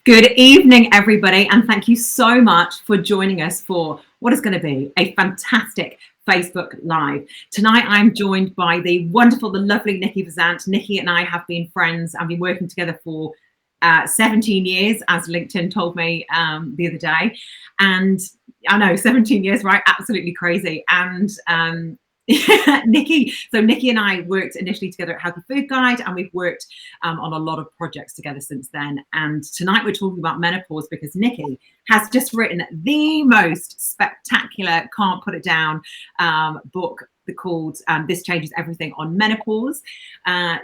Good evening, everybody, and thank you so much for joining us for what is going to be a fantastic Facebook Live. Tonight, I'm joined by the wonderful, the lovely Niki Bezzant. Niki and I have been friends and been working together for 17 years, as LinkedIn told me the other day. And I know, 17 years, right? Absolutely crazy. And Niki and I worked initially together at Healthy Food Guide, and we've worked on a lot of projects together since then. And tonight we're talking about menopause because Niki has just written the most spectacular, can't put it down book called This Changes Everything on Menopause.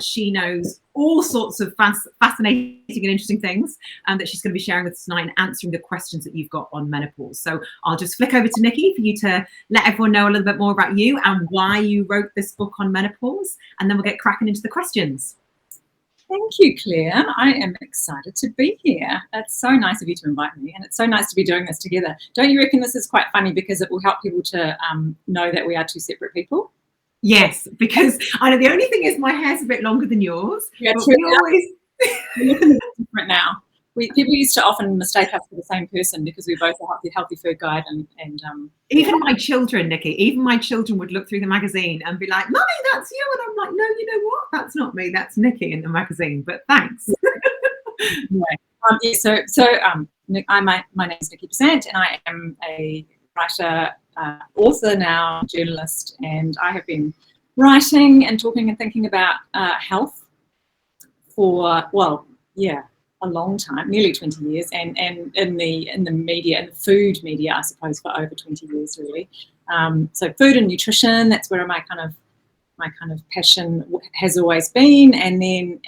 She knows all sorts of fascinating and interesting things that she's going to be sharing with us tonight and answering the questions that you've got on menopause. So I'll just flick over to Niki for you to let everyone know a little bit more about you and why you wrote this book on menopause, and then we'll get cracking into the questions. Thank you, Claire. I am excited to be here. It's so nice of you to invite me, and it's so nice to be doing this together. Don't you reckon this is quite funny because it will help people to know that we are two separate people? Yes, because I know the only thing is my hair's a bit longer than yours. Yeah, but true. we always We're looking a bit different now. People used to often mistake us for the same person because we both are Healthy Food Guide and even my children, Niki, even my children would look through the magazine and be like, "Mummy, that's you," and I'm like, "No, you know what? That's not me. That's Niki in the magazine." But thanks. My name is Niki Bezzant, and I am a writer, author now, journalist, and I have been writing and talking and thinking about health for a long time, nearly 20 years, and in the media, in the food media, I suppose, for over 20 years really. So food and nutrition, that's where my kind of passion has always been, and then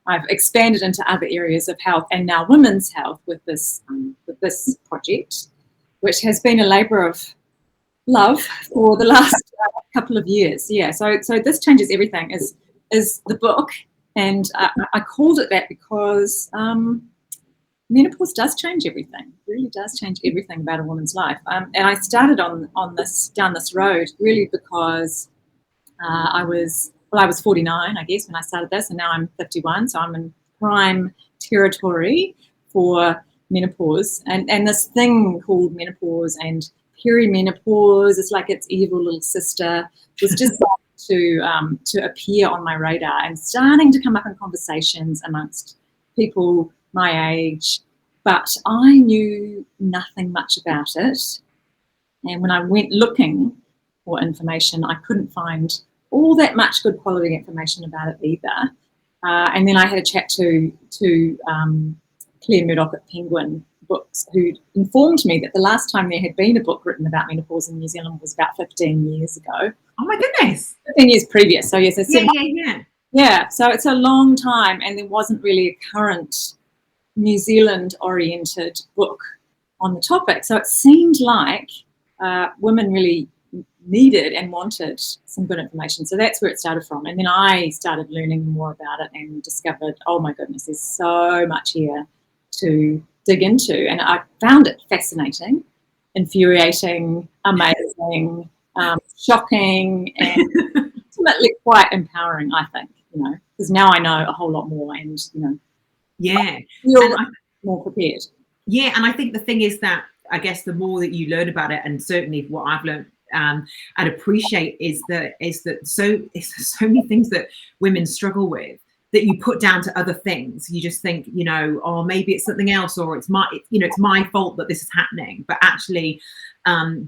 I've expanded into other areas of health and now women's health with this project, which has been a labour of love for the last couple of years. Yeah, so This Changes Everything is the book. And I called it that because menopause does change everything. It really does change everything about a woman's life. And I started down this road really because I was 49, I guess, when I started this, and now I'm 51, so I'm in prime territory for menopause. And this thing called menopause and perimenopause, it's like its evil little sister, was just to appear on my radar and starting to come up in conversations amongst people my age, but I knew nothing much about it. And when I went looking for information, I couldn't find all that much good quality information about it either. And then I had a chat to Claire Murdoch at Penguin Books, who informed me that the last time there had been a book written about menopause in New Zealand was about 15 years ago. Oh my goodness! 15 years previous. So yes, yeah. So it's a long time, and there wasn't really a current New Zealand-oriented book on the topic. So it seemed like women really needed and wanted some good information. So that's where it started from. And then I started learning more about it and discovered, oh my goodness, there's so much here to dig into. And I found it fascinating, infuriating, amazing, shocking, and ultimately quite empowering, I think, because now I know a whole lot more and, feel more prepared. Yeah, and I think the thing is that I guess the more that you learn about it, and certainly what I've learned and appreciate is that so many things that women struggle with that you put down to other things. You just think, oh, maybe it's something else, or it's my fault that this is happening. But actually,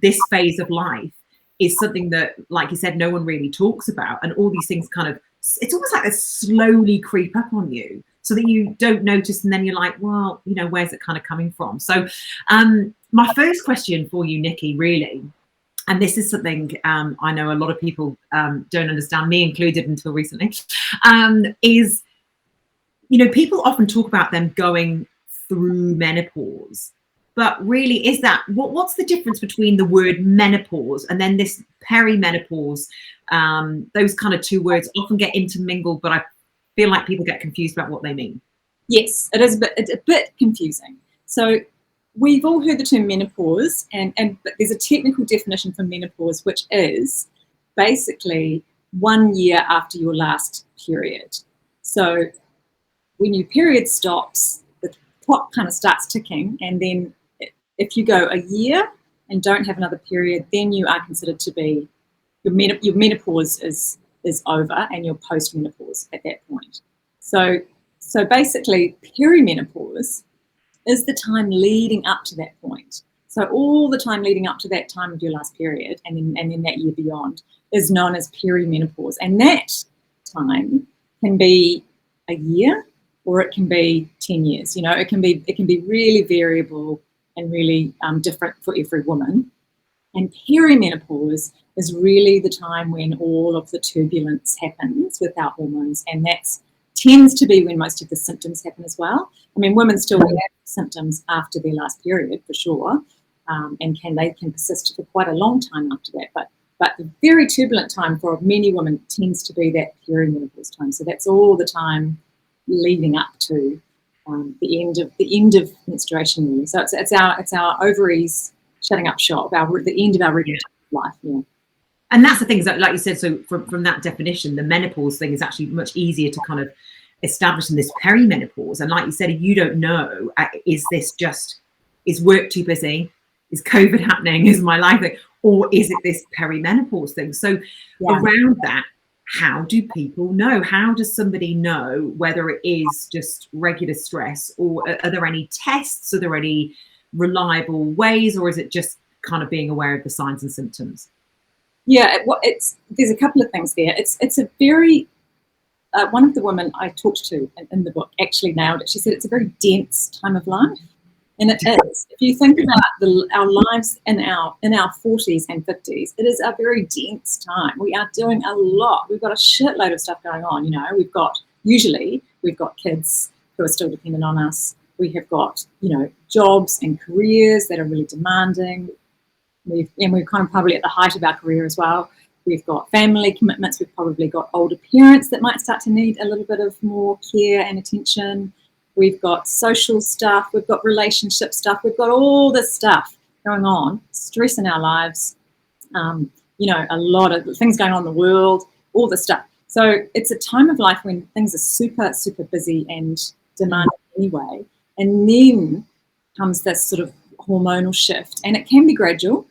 this phase of life is something that, like you said, no one really talks about, and all these things it's almost like they slowly creep up on you so that you don't notice, and then you're like, well, where's it kind of coming from? So my first question for you, Niki, really, and this is something I know a lot of people don't understand, me included until recently, is, people often talk about them going through menopause, but really is that, what's the difference between the word menopause and then this perimenopause? Those kind of two words often get intermingled, but I feel like people get confused about what they mean. Yes, it's a bit confusing. So we've all heard the term menopause, but there's a technical definition for menopause, which is basically 1 year after your last period. So when your period stops, the clock kind of starts ticking, and then if you go a year and don't have another period, then you are considered to be, your menopause is over, and you're post-menopause at that point. So basically, perimenopause is the time leading up to that point. So all the time leading up to that time of your last period, and then that year beyond, is known as perimenopause. And that time can be a year, or it can be 10 years. You know, it can be really variable and really different for every woman. And perimenopause is really the time when all of the turbulence happens with our hormones, and that tends to be when most of the symptoms happen as well. I mean, women still have symptoms after their last period, for sure, and they can persist for quite a long time after that. But the very turbulent time for many women tends to be that perimenopause time. So that's all the time leading up to the end of menstruation, really. So it's our ovaries shutting up shop, the end of our regular life. Yeah. And that's the thing, is that, like you said, so from that definition, the menopause thing is actually much easier to kind of establish than this perimenopause. And like you said, you don't know, is work too busy? Is COVID happening? Is my life thing? Or is it this perimenopause thing? So around that, how do people know? How does somebody know whether it is just regular stress, or are there any tests? Are there any reliable ways, or is it just kind of being aware of the signs and symptoms? Yeah, there's a couple of things there. It's a very one of the women I talked to in the book actually nailed it. She said it's a very dense time of life, and it is. If you think about our lives in our 40s and 50s, it is a very dense time. We are doing a lot. We've got a shitload of stuff going on. You know, we've got kids who are still dependent on us. We have got, jobs and careers that are really demanding. We're kind of probably at the height of our career as well. We've got family commitments. We've probably got older parents that might start to need a little bit of more care and attention. We've got social stuff. We've got relationship stuff. We've got all this stuff going on, stress in our lives, a lot of things going on in the world, all this stuff. So it's a time of life when things are super, super busy and demanding anyway. And then comes this sort of hormonal shift, and it can be gradual.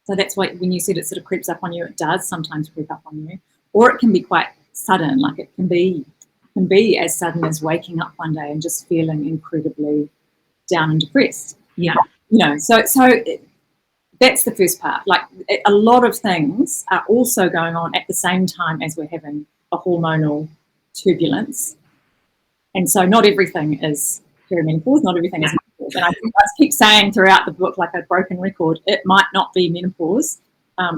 So that's why when you said it sort of creeps up on you, it does sometimes creep up on you, or it can be quite sudden. Like it can be as sudden as waking up one day and just feeling incredibly down and depressed. Yeah, so that's the first part. Like a lot of things are also going on at the same time as we're having a hormonal turbulence, and so not everything is perimenopause, not everything is menopause. And I keep saying throughout the book, like a broken record, it might not be menopause,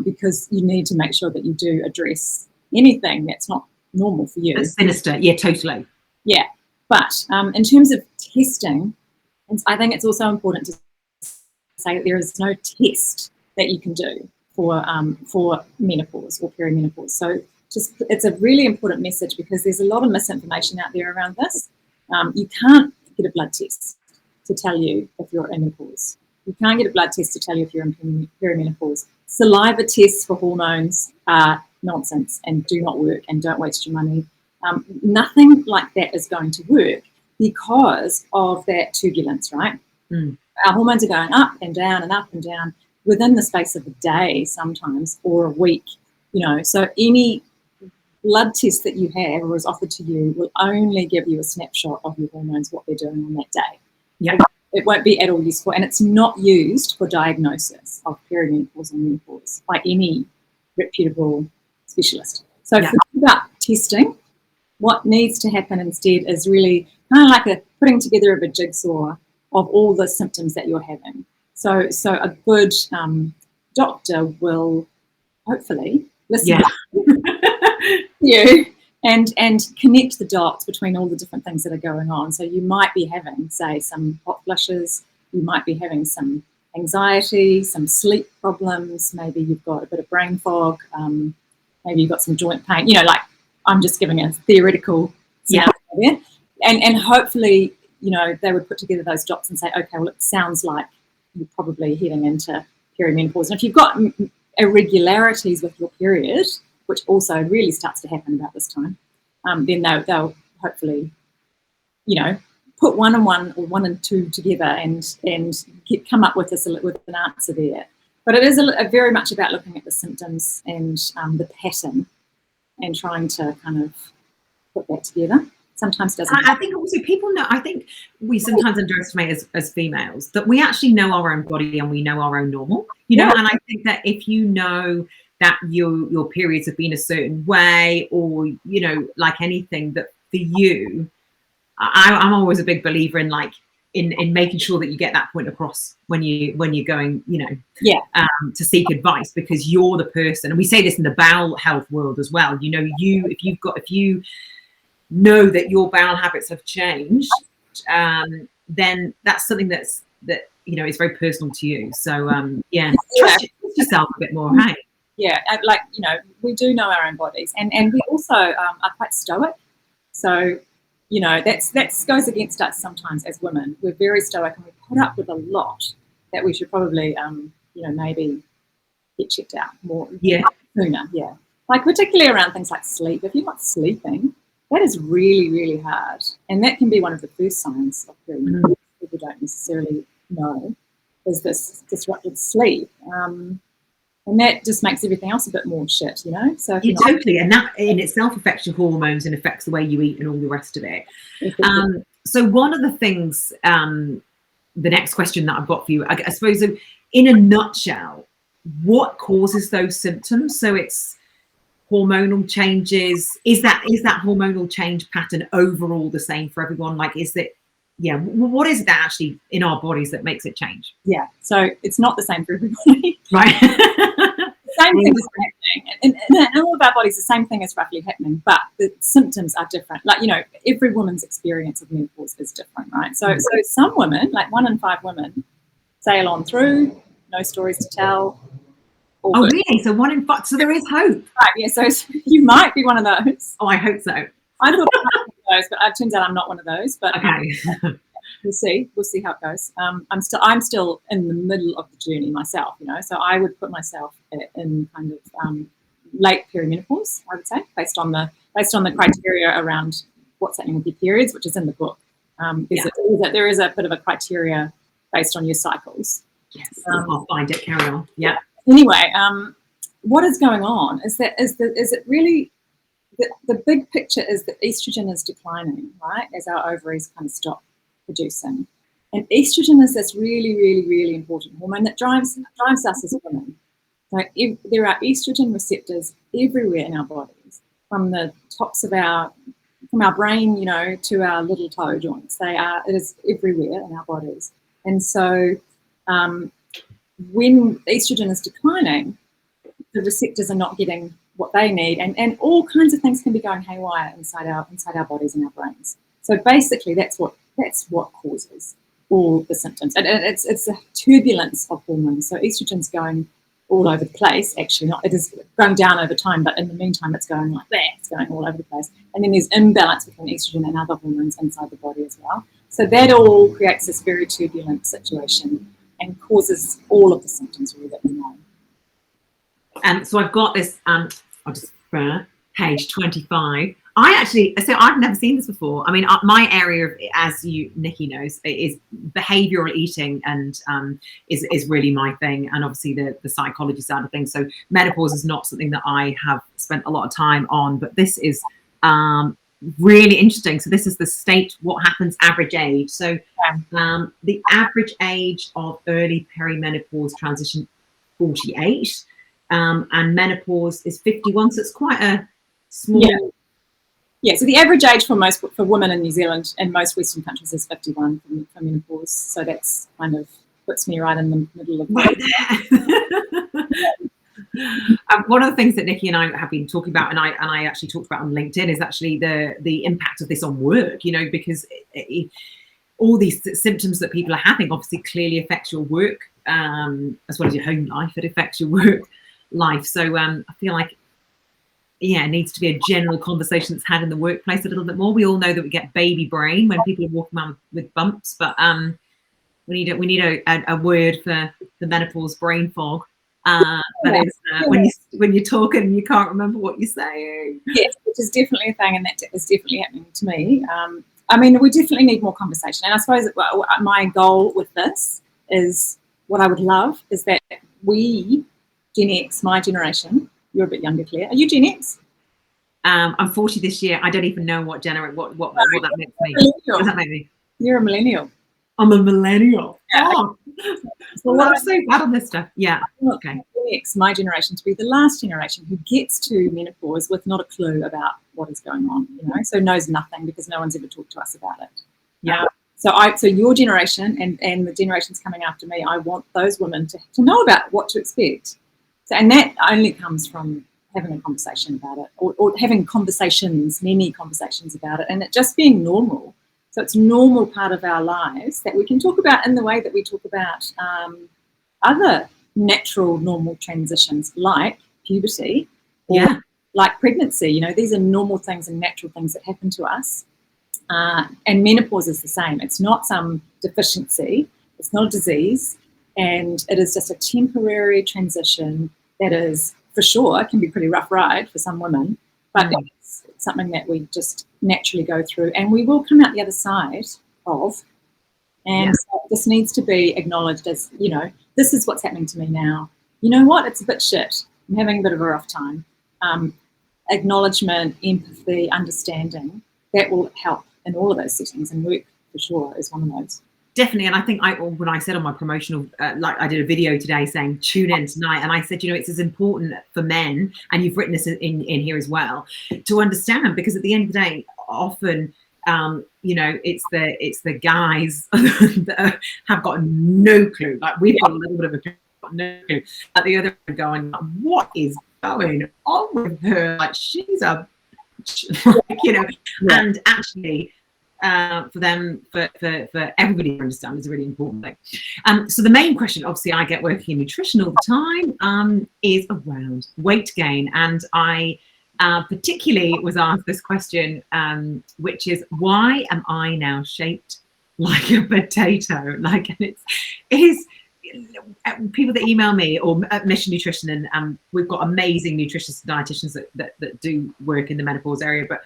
because you need to make sure that you do address anything that's not normal for you. That's sinister. Yeah, totally. Yeah. But in terms of testing, I think it's also important to say that there is no test that you can do for menopause or perimenopause. So it's a really important message, because there's a lot of misinformation out there around this. You can't get a blood test to tell you if you're in menopause. You can't get a blood test to tell you if you're in perimenopause. Saliva tests for hormones are nonsense and do not work, and don't waste your money. Nothing like that is going to work because of that turbulence, right? Our hormones are going up and down and up and down within the space of a day sometimes, or a week, so any blood test that you have or is offered to you will only give you a snapshot of your hormones, what they're doing on that day. Yeah. It won't be at all useful, and it's not used for diagnosis of perimenopause or menopause by any reputable specialist. So for about testing, what needs to happen instead is really kind of like a putting together of a jigsaw of all the symptoms that you're having. So a good doctor will hopefully listen to you and connect the dots between all the different things that are going on. So you might be having, say, some hot flushes, you might be having some anxiety, some sleep problems, maybe you've got a bit of brain fog, maybe you've got some joint pain, like I'm just giving a theoretical scenario there. And hopefully, they would put together those dots and say, okay, well, it sounds like you're probably heading into perimenopause. And if you've got irregularities with your period, which also really starts to happen about this time, then they'll hopefully, put one and one or one and two together and come up with an answer there. But it is very much about looking at the symptoms and the pattern and trying to kind of put that together. Sometimes doesn't. I think also people know, I think we sometimes underestimate as females that we actually know our own body and we know our own normal, you know, and I think that if you know that your periods have been a certain way, or, you know, like anything, that for you, I'm always a big believer in like, in making sure that you get that point across when you're going, you know, to seek advice, because you're the person, and we say this in the bowel health world as well, you know, if you know that your bowel habits have changed, then that's something that you know is very personal to you. So trust yourself a bit more, right? Yeah, like, you know, we do know our own bodies, and we also are quite stoic. So, you know, that goes against us sometimes as women. We're very stoic and we put up with a lot that we should probably, you know, maybe get checked out more sooner. Yeah, like particularly around things like sleep. If you're not sleeping, that is really, really hard. And that can be one of the first signs of perimenopause. People don't necessarily know is this disrupted sleep. And that just makes everything else a bit more shit, you know? So totally. And that in itself affects your hormones and affects the way you eat and all the rest of it. So one of the things, the next question that I've got for you, I suppose in a nutshell, what causes those symptoms? So it's hormonal changes. Is that hormonal change pattern overall the same for everyone? Like, is it, what is that actually in our bodies that makes it change? Yeah, so it's not the same for everybody. Right. The same thing is happening. In all of our bodies, the same thing is roughly happening, but the symptoms are different. Like, you know, every woman's experience of menopause is different, right? So some women, like 1 in 5 women, sail on through, no stories to tell. Oh, really? So 1 in 5. So there is hope. Right, yeah, so you might be one of those. Oh, I hope so. I thought I was one of those, but it turns out I'm not one of those. But okay. We'll see how it goes. I'm still in the middle of the journey myself, you know. So I would put myself in kind of late perimenopause, I would say, based on the criteria around what's happening with your periods, which is in the book. There is a bit of a criteria based on your cycles. Yes, I'll find it. Carry on. Yeah. Anyway, what is going on is it really the big picture is that estrogen is declining, right, as our ovaries kind of stop producing. And estrogen is this really, really, really important hormone that drives us as women. So there are estrogen receptors everywhere in our bodies, from the tops of our brain, you know, to our little toe joints. It is everywhere in our bodies. And so when estrogen is declining, the receptors are not getting what they need, and all kinds of things can be going haywire inside our bodies and our brains. So basically, that's what causes all the symptoms, and it's a turbulence of hormones. So estrogen's going all over the place. Actually, it is going down over time, but in the meantime, it's going like that. It's going all over the place, and then there's imbalance between estrogen and other hormones inside the body as well. So that all creates this very turbulent situation and causes all of the symptoms really that we know. So I've got this. I'll just page 25. I've never seen this before. I mean, my area of, as you, Niki, knows, is behavioural eating, and is really my thing. And obviously the psychology side of things. So menopause is not something that I have spent a lot of time on, but this is really interesting. So this is the state, what happens average age. So the average age of early perimenopause transition, 48. And menopause is 51, so it's quite a small. Yeah. So the average age for women in New Zealand and most Western countries is 51 for menopause. So that's kind of puts me right in the middle of one of the things that Niki and I have been talking about, and I actually talked about on LinkedIn, is actually the impact of this on work. You know, because all these symptoms that people are having obviously clearly affects your work, as well as your home life. It affects your work life. So I feel like it needs to be a general conversation that's had in the workplace a little bit more. We all know that we get baby brain when people are walking around with bumps, but we need a word for the menopause brain fog. That is when you're talking and you can't remember what you're saying. Yes, which is definitely a thing, and that is definitely happening to me. I mean, we definitely need more conversation. And I suppose my goal with this is, what I would love is that we, Gen X, my generation, you're a bit younger, Claire. Are you Gen X? I'm 40 this year. I don't even know what that makes me. What does that make me? You're a millennial. I'm a millennial. Yeah. Oh, well, I'm so bad on this stuff. Yeah. Okay. Gen X, my generation, to be the last generation who gets to menopause with not a clue about what is going on, so knows nothing because no one's ever talked to us about it. Yeah. So your generation and the generations coming after me, I want those women to know about what to expect. So, and that only comes from having a conversation about it, or having many conversations about it, and it just being normal. So it's a normal part of our lives that we can talk about in the way that we talk about other natural, normal transitions like puberty or like pregnancy. These are normal things and natural things that happen to us. And menopause is the same. It's not some deficiency. It's not a disease. And it is just a temporary transition that is, for sure, can be a pretty rough ride for some women, but it's something that we just naturally go through and we will come out the other side of. And so this needs to be acknowledged as, this is what's happening to me now. You know what? It's a bit shit. I'm having a bit of a rough time. Acknowledgement, empathy, understanding, that will help in all of those settings, and work for sure is one of those. Definitely. And I think when I said on my promotional, I did a video today saying tune in tonight, and I said, it's as important for men, and you've written this in here as well, to understand, because at the end of the day, often, it's the guys that have got no clue. Like, we've got a little bit of a clue, no clue. At the other end going, what is going on with her? Like, she's a and actually for everybody to understand is a really important thing. So the main question, obviously, I get working in nutrition all the time, is around weight gain, and I particularly was asked this question, which is, why am I now shaped like a potato? Like, and it is people that email me or Mission Nutrition, and we've got amazing nutritionists and dietitians that do work in the menopause area, but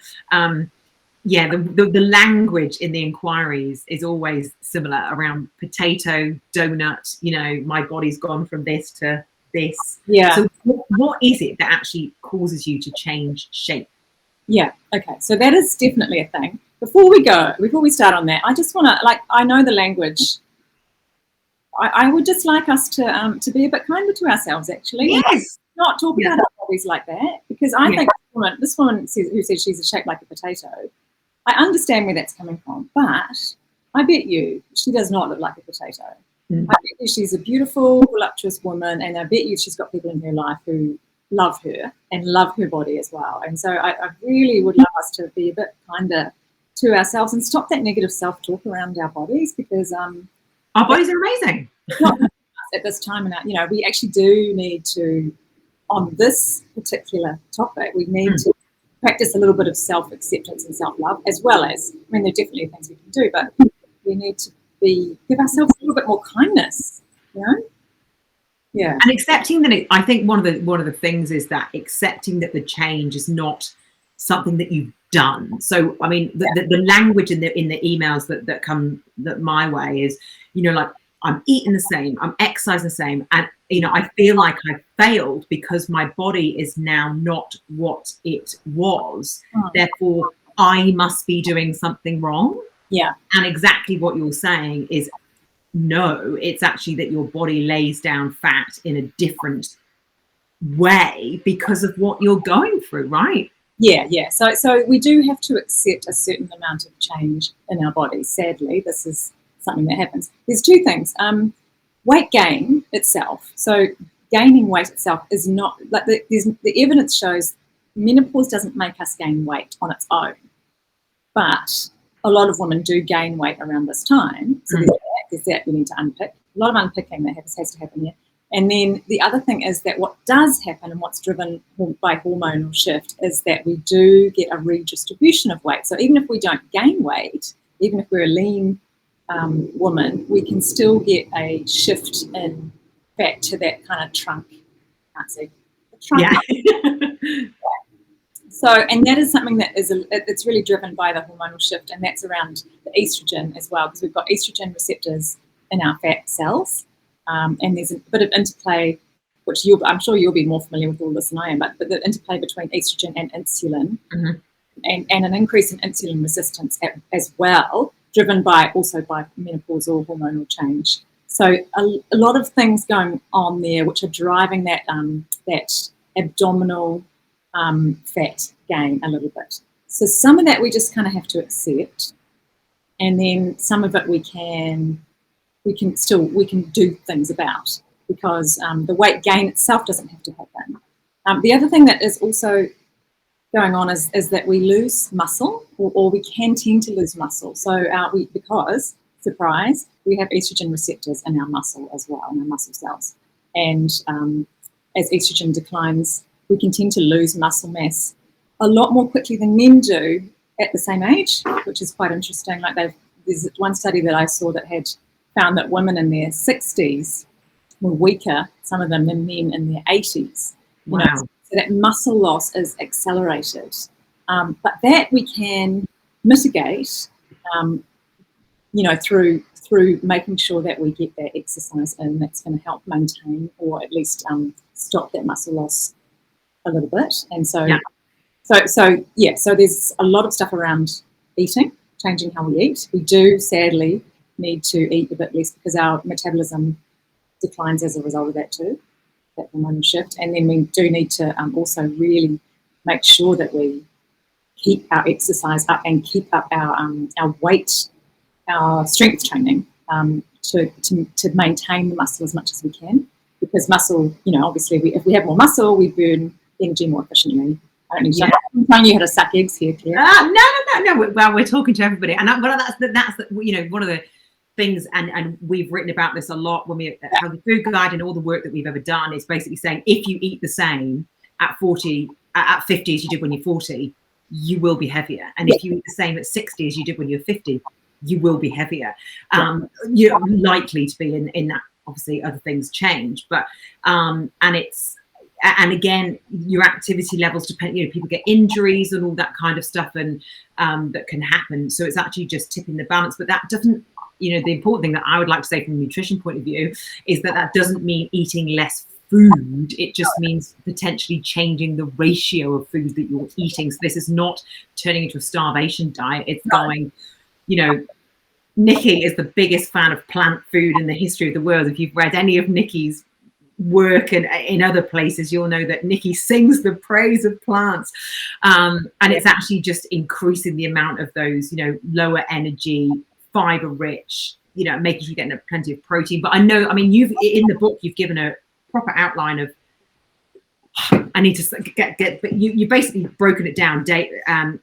the language in the inquiries is always similar around potato, donut, my body's gone from this to this. So what is it that actually causes you to change shape? Okay, so that is definitely a thing. Before we start on that, I just want to, I know the language. I would just like us to be a bit kinder to ourselves, actually. Yes. Not talk about our bodies like that, because I think this woman who says she's shaped like a potato, I understand where that's coming from, but I bet you she does not look like a potato. I bet you she's a beautiful, voluptuous woman, and I bet you she's got people in her life who love her and love her body as well. And so I really would love us to be a bit kinder to ourselves and stop that negative self-talk around our bodies, because our bodies are amazing. Not at this time, and we actually do need to, on this particular topic, we need to practice a little bit of self-acceptance and self-love, as well as, there are definitely things we can do, but we need to give ourselves a little bit more kindness, Yeah. And accepting that I think one of the things is that accepting that the change is not something that you've done. So I mean, the language in the emails that come my way is, like, I'm eating the same, I'm exercising the same, and I feel like I've failed because my body is now not what it was. Therefore, I must be doing something wrong. Yeah. And exactly what you're saying is, no, it's actually that your body lays down fat in a different way because of what you're going through, right? Yeah. So we do have to accept a certain amount of change in our bodies. Sadly, this is something that happens. There's two things. Weight gain itself. So gaining weight itself is not, like, the evidence shows menopause doesn't make us gain weight on its own. But a lot of women do gain weight around this time. So there's that we need to unpick. A lot of unpicking that has to happen here. And then the other thing is that what does happen, and what's driven by hormonal shift, is that we do get a redistribution of weight. So even if we don't gain weight, even if we're a lean woman, we can still get a shift in fat to that kind of trunk. Can't see. The trunk. Yeah. So, and that is something that it's really driven by the hormonal shift, and that's around the estrogen as well, because we've got estrogen receptors in our fat cells, and there's a bit of interplay, which I'm sure you'll be more familiar with all this than I am, but the interplay between estrogen and insulin, and an increase in insulin resistance as well, driven also by menopause or hormonal change. So a lot of things going on there, which are driving that abdominal fat gain a little bit. So some of that we just kind of have to accept, and then some of it we can do things about, because the weight gain itself doesn't have to happen. The other thing that is also going on is that we lose muscle, or we can tend to lose muscle. So because, surprise, we have estrogen receptors in our muscle as well, in our muscle cells. And as estrogen declines, we can tend to lose muscle mass a lot more quickly than men do at the same age, which is quite interesting. Like there's one study that I saw that had found that women in their 60s were weaker, some of them, than men in their 80s. Wow. So that muscle loss is accelerated. But that we can mitigate, through making sure that we get that exercise in. That's going to help maintain, or at least stop that muscle loss a little bit. And so there's a lot of stuff around eating, changing how we eat. We do sadly need to eat a bit less because our metabolism declines as a result of that too, that hormonal shift. And then we do need to also really make sure that we keep our exercise up and keep up our weight, our strength training, to maintain the muscle as much as we can. Because muscle, obviously, if we have more muscle, we burn energy more efficiently. I don't know. I'm telling you how to suck eggs here, Claire. No. Well, we're talking to everybody, and that's one of the things, and we've written about this a lot when we have the food guide, and all the work that we've ever done is basically saying if you eat the same at 50 as you did when you're 40, you will be heavier, and if you eat the same at 60 as you did when you're 50, you will be heavier. You're likely to be in that. Obviously, other things change, but and again, your activity levels depend. People get injuries and all that kind of stuff, and that can happen. So it's actually just tipping the balance. But that doesn't, the important thing that I would like to say from a nutrition point of view is that doesn't mean eating less food. It just means potentially changing the ratio of food that you're eating. So this is not turning into a starvation diet. It's going, Niki is the biggest fan of plant food in the history of the world. If you've read any of Niki's work and in other places, you'll know that Niki sings the praise of plants, and it's actually just increasing the amount of those, lower energy, fiber rich, making sure you're getting plenty of protein. But you've in the book you've given a proper outline of. I need to get, but you basically broken it down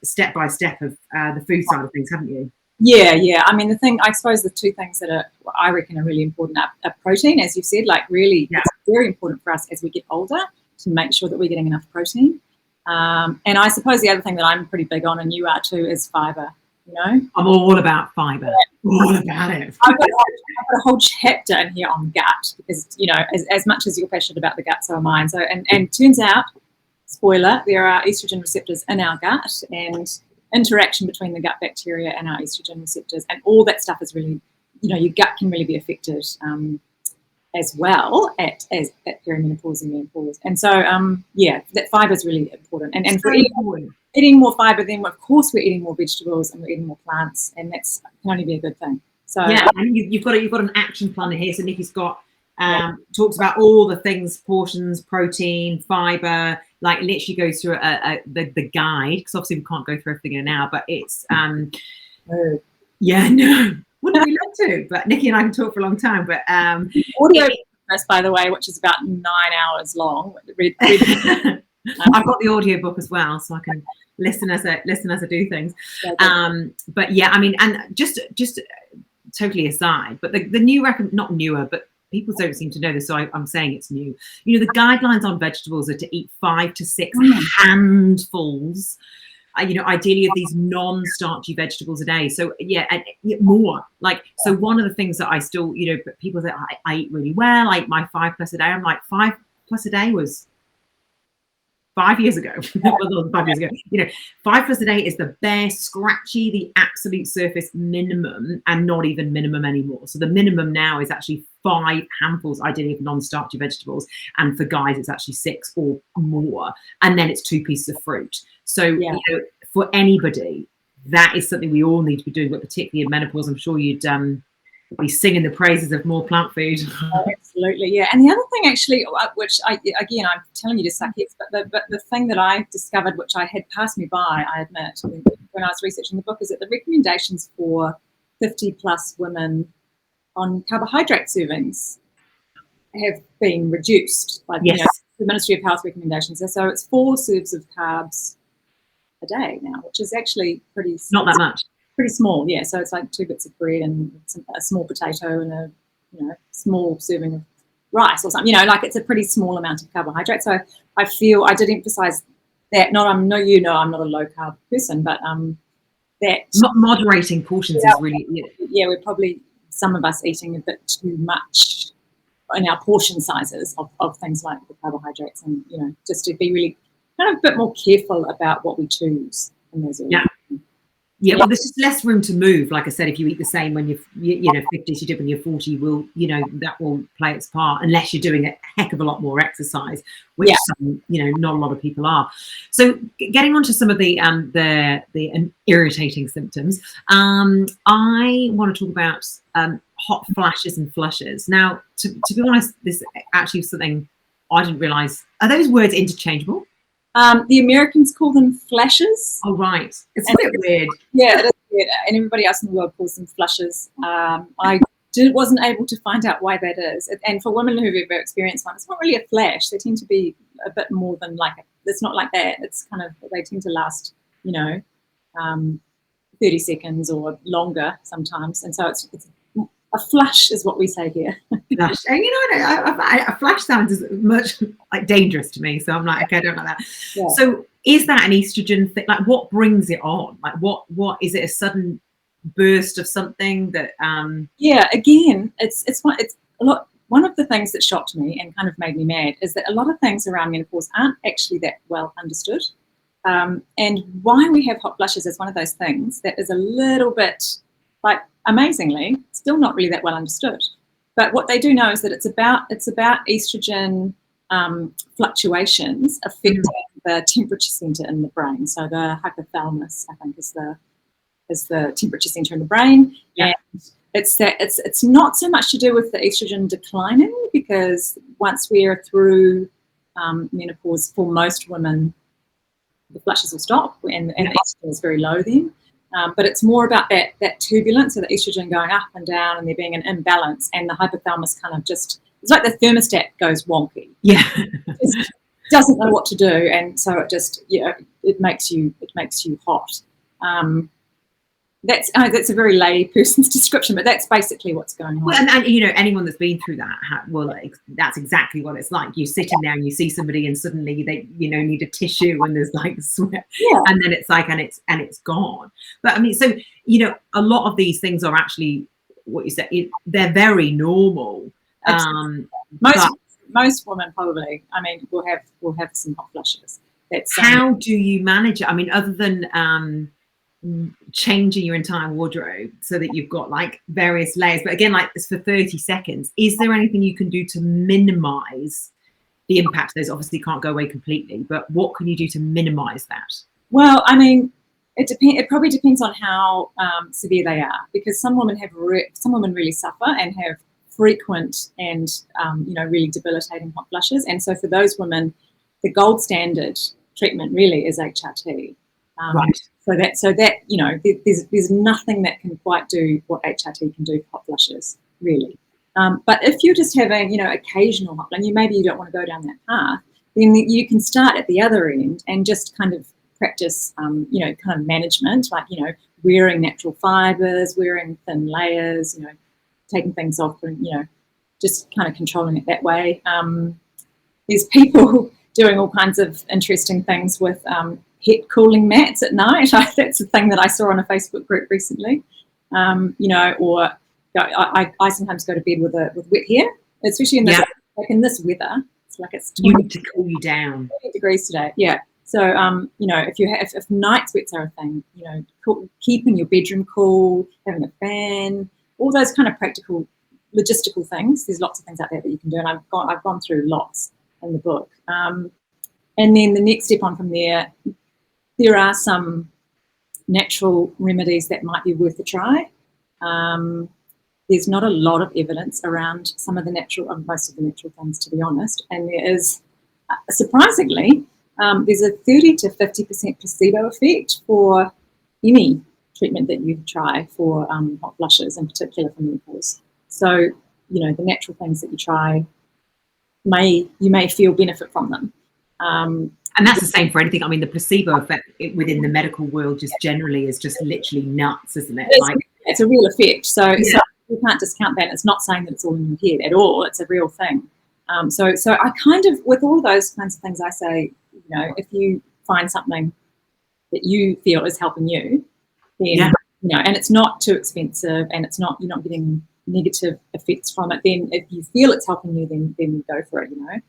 step by step of the food side of things, haven't you? Yeah. I suppose the two things that I reckon are really important are protein, as you said, it's very important for us as we get older to make sure that we're getting enough protein. And I suppose the other thing that I'm pretty big on, and you are too, is fiber. I'm all about fiber. All about it. I've got a whole chapter in here on gut because, as much as you're passionate about the gut, so am I. So, and turns out, spoiler, there are estrogen receptors in our gut, and interaction between the gut bacteria and our estrogen receptors, and all that stuff is really, your gut can really be affected as well at perimenopause and menopause. And so, that fiber is really important. And for eating more fiber, then of course we're eating more vegetables and we're eating more plants, and that's can only be a good thing. So and you've got an action plan here. So Niki's got talks about all the things: portions, protein, fiber. Like literally goes through the guide, because obviously we can't go through everything in an hour, but it's wouldn't we love to? But Niki and I can talk for a long time. But audio podcast, by the way, which is about 9 hours long. I've got the audio book as well, so I can listen as I do things. But and just totally aside, but the new not newer, but people don't seem to know this, so I'm saying it's new. The guidelines on vegetables are to eat 5 to 6 handfuls, ideally of these non-starchy vegetables a day. So and more. So one of the things that I still, people say I eat really well. I eat my 5+ a day. I'm like 5+ a day was 5 years ago, well, not 5 years ago, 5+ a day is the bare scratchy, the absolute surface minimum, and not even minimum anymore. So the minimum now is actually 5 handfuls, ideally of non-starchy vegetables, and for guys it's actually 6 or more, and then it's 2 pieces of fruit. So for anybody, that is something we all need to be doing, but particularly in menopause, I'm sure you'd be singing the praises of more plant food. Oh, absolutely, yeah. And the other thing, actually, which I'm telling you to suck yes, but the thing that I discovered, which I had passed me by, I admit, when I was researching the book, is that the recommendations for 50+ women on carbohydrate servings have been reduced by the Ministry of Health recommendations. So it's 4 serves of carbs a day now, which is actually not that much. Pretty small, yeah. So it's like 2 bits of bread and a small potato and a small serving of rice or something. Like it's a pretty small amount of carbohydrate. So I feel I did emphasize that. I'm not a low carb person, but that moderating portions is really we're probably, some of us, eating a bit too much in our portion sizes of things like the carbohydrates, and just to be really kind of a bit more careful about what we choose in those areas. Yeah, well, there's just less room to move. Like I said, if you eat the same when you're 50s, you do when you're 40, that will play its part, unless you're doing a heck of a lot more exercise, which some, not a lot of people are. So getting on to some of the irritating symptoms, I want to talk about hot flashes and flushes. Now, to be honest, this actually was something I didn't realise. Are those words interchangeable? The Americans call them flashes. Oh, right. It's a bit weird. Yeah, it is weird. And everybody else in the world calls them flushes. I wasn't able to find out why that is. And for women who've ever experienced one, it's not really a flash. They tend to be a bit more than it's not like that. It's kind of, they tend to last, 30 seconds or longer sometimes. And so it's a flush is what we say here. Flush. And a flash sounds as much like dangerous to me. So I'm like, okay, I don't like that. Yeah. So is that an estrogen thing? Like, what brings it on? Like, what is it? A sudden burst of something that? Yeah. Again, it's a lot. One of the things that shocked me and kind of made me mad is that a lot of things around menopause aren't actually that well understood. And why we have hot flushes is one of those things that is a little bit, like, amazingly, still not really that well understood. But what they do know is that it's about estrogen fluctuations affecting the temperature center in the brain. So the hypothalamus, I think, is the temperature center in the brain. Yeah. And it's not so much to do with the estrogen declining, because once we are through menopause, for most women, the flushes will stop, and estrogen is very low then. But it's more about that turbulence, so the estrogen going up and down, and there being an imbalance, and the hypothalamus kind of just, it's like the thermostat goes wonky. Yeah, it doesn't know what to do, and so it just it makes you hot. That's a very lay person's description, but that's basically what's going on. Well, and anyone that's been through that, that's exactly what it's like. You're sitting there and you see somebody, and suddenly they need a tissue, and there's like sweat, and then it's like, and it's gone. But I mean, so a lot of these things are actually what you said. They're very normal. Most women probably, I mean, will have some hot flushes. How do you manage it? I mean, other than changing your entire wardrobe so that you've got like various layers, but again, like it's for 30 seconds, is there anything you can do to minimize the impact? Those obviously can't go away completely, but what can you do to minimize that? Well, I mean, it probably depends on how severe they are, because some women really suffer and have frequent and really debilitating hot flushes, and so for those women, the gold standard treatment really is HRT. Right. So that there's nothing that can quite do what HRT can do for hot flushes, really. But if you're just having, occasional hot flushes, maybe you don't want to go down that path, then you can start at the other end and just kind of practice, kind of management, like, wearing natural fibers, wearing thin layers, taking things off, and, just kind of controlling it that way. There's people doing all kinds of interesting things with heat cooling mats at night. That's a thing that I saw on a Facebook group recently. Or I sometimes go to bed with wet hair, especially in this weather. It's like it's You need to cool you down. 20 degrees today. Yeah. So, you know, if night sweats are a thing, you know, keeping your bedroom cool, having a fan, all those kind of practical, logistical things. There's lots of things out there that you can do, and I've gone through lots in the book. And then the next step on from there are some natural remedies that might be worth a try. There's not a lot of evidence around some of the most of the natural things, to be honest. And there is, surprisingly, there's a 30 to 50% placebo effect for any treatment that you try for hot flushes, in particular for menopause. So, you know, the natural things that you try, you may feel benefit from them. And that's the same for anything. I mean, the placebo effect within the medical world just generally is just literally nuts, isn't it? It's a real effect. So you can't discount that. It's not saying that it's all in your head at all. It's a real thing. So I kind of, with all those kinds of things, I say, you know, if you find something that you feel is helping you, then, you know, and it's not too expensive and you're not getting negative effects from it, then if you feel it's helping you, then go for it, you know.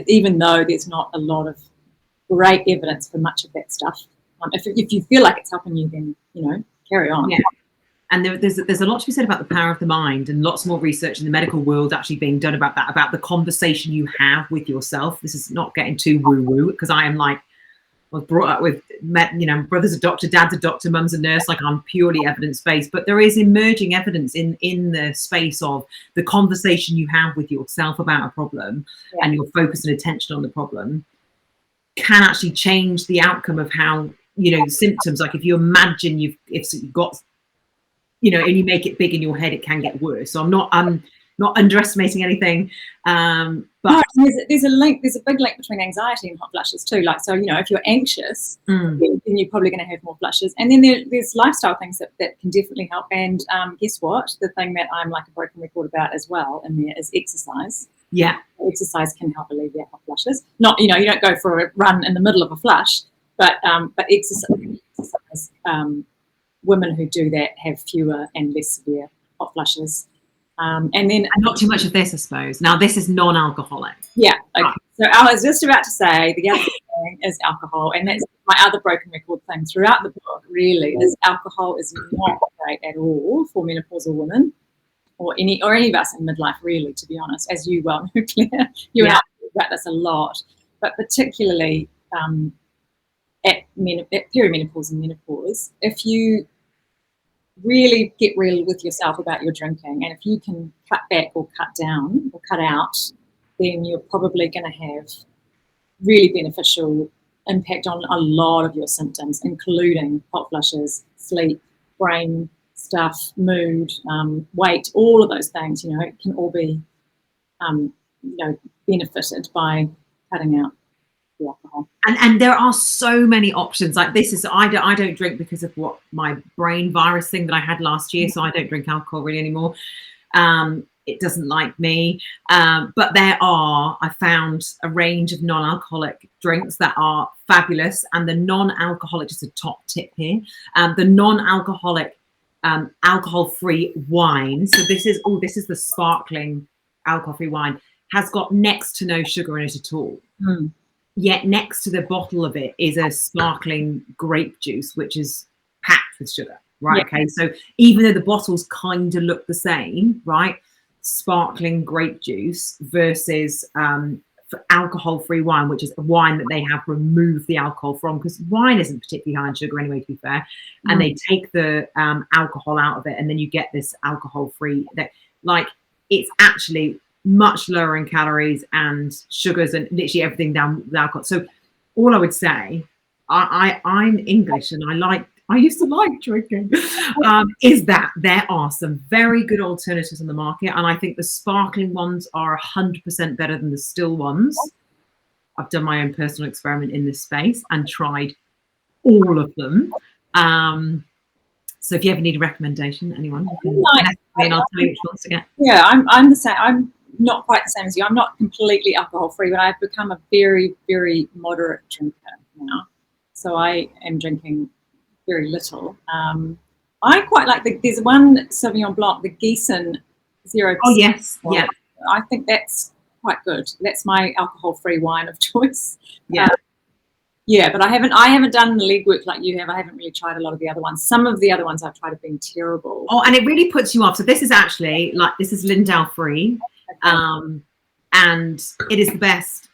Even though there's not a lot of great evidence for much of that stuff. If you feel like it's helping you, then, you know, carry on. Yeah. And there's a lot to be said about the power of the mind, and lots more research in the medical world actually being done about that, about the conversation you have with yourself. This is not getting too woo-woo, because I am like, I was brought up with, you know, brother's a doctor, dad's a doctor, mum's a nurse, like I'm purely evidence-based. But there is emerging evidence in the space of the conversation you have with yourself about a problem, and your focus and attention on the problem can actually change the outcome of how, you know, symptoms. Like if you imagine if you've got, you know, and you make it big in your head, it can get worse. So I'm not underestimating anything. But no, there's a big link between anxiety and hot flushes too. Like, so, you know, if you're anxious, then you're probably going to have more flushes. And then there's lifestyle things that can definitely help. And guess what? The thing that I'm like a broken record about as well in there is exercise. Yeah. Exercise can help alleviate hot flushes. Not, you know, you don't go for a run in the middle of a flush, but exercise. Women who do that have fewer and less severe hot flushes. And not too much of this, I suppose. Now, this is non-alcoholic. Yeah. Okay. So I was just about to say the other thing is alcohol, and that's my other broken record thing throughout the book, really, is alcohol is not great at all for menopausal women or any of us in midlife, really, to be honest, as you well know, Claire. You and I talk about this a lot, but particularly at perimenopause and menopause, if you really get real with yourself about your drinking, and if you can cut back or cut down or cut out, then you're probably going to have really beneficial impact on a lot of your symptoms, including hot flushes, sleep, brain stuff, mood, weight, all of those things. You know, it can all be, you know, benefited by cutting out the alcohol. And there are so many options. Like this is, I don't drink because of what my brain virus thing that I had last year, so I don't drink alcohol really anymore. It doesn't like me. But I found a range of non-alcoholic drinks that are fabulous. And the non-alcoholic, just a top tip here, the non-alcoholic alcohol-free wine. So this is the sparkling alcohol-free wine, has got next to no sugar in it at all. Yet next to the bottle of it is a sparkling grape juice, which is packed with sugar, right? Okay, so even though the bottles kind of look the same, right? Sparkling grape juice versus alcohol-free wine, which is a wine that they have removed the alcohol from, because wine isn't particularly high in sugar anyway, to be fair. And they take the alcohol out of it, and then you get this alcohol-free. That, like, it's actually much lower in calories and sugars and literally everything down with alcohol. So all I would say, I'm English and I used to like drinking, is that there are some very good alternatives on the market. And I think the sparkling ones are 100% better than the still ones. I've done my own personal experiment in this space and tried all of them. So if you ever need a recommendation, anyone, you can message me and I'll tell you which ones to get. Yeah, I'm the same. I'm not quite the same as you. I'm not completely alcohol free, but I've become a very, very moderate drinker now. So I am drinking very little. I quite like there's one Sauvignon Blanc, the Gießen 0%. Oh yes, yeah. I think that's quite good. That's my alcohol-free wine of choice. Yeah. Yeah, but I haven't done the legwork like you have. I haven't really tried a lot of the other ones. Some of the other ones I've tried have been terrible. Oh, and it really puts you off. So this is actually this is Lindau free, Okay. and it is the best,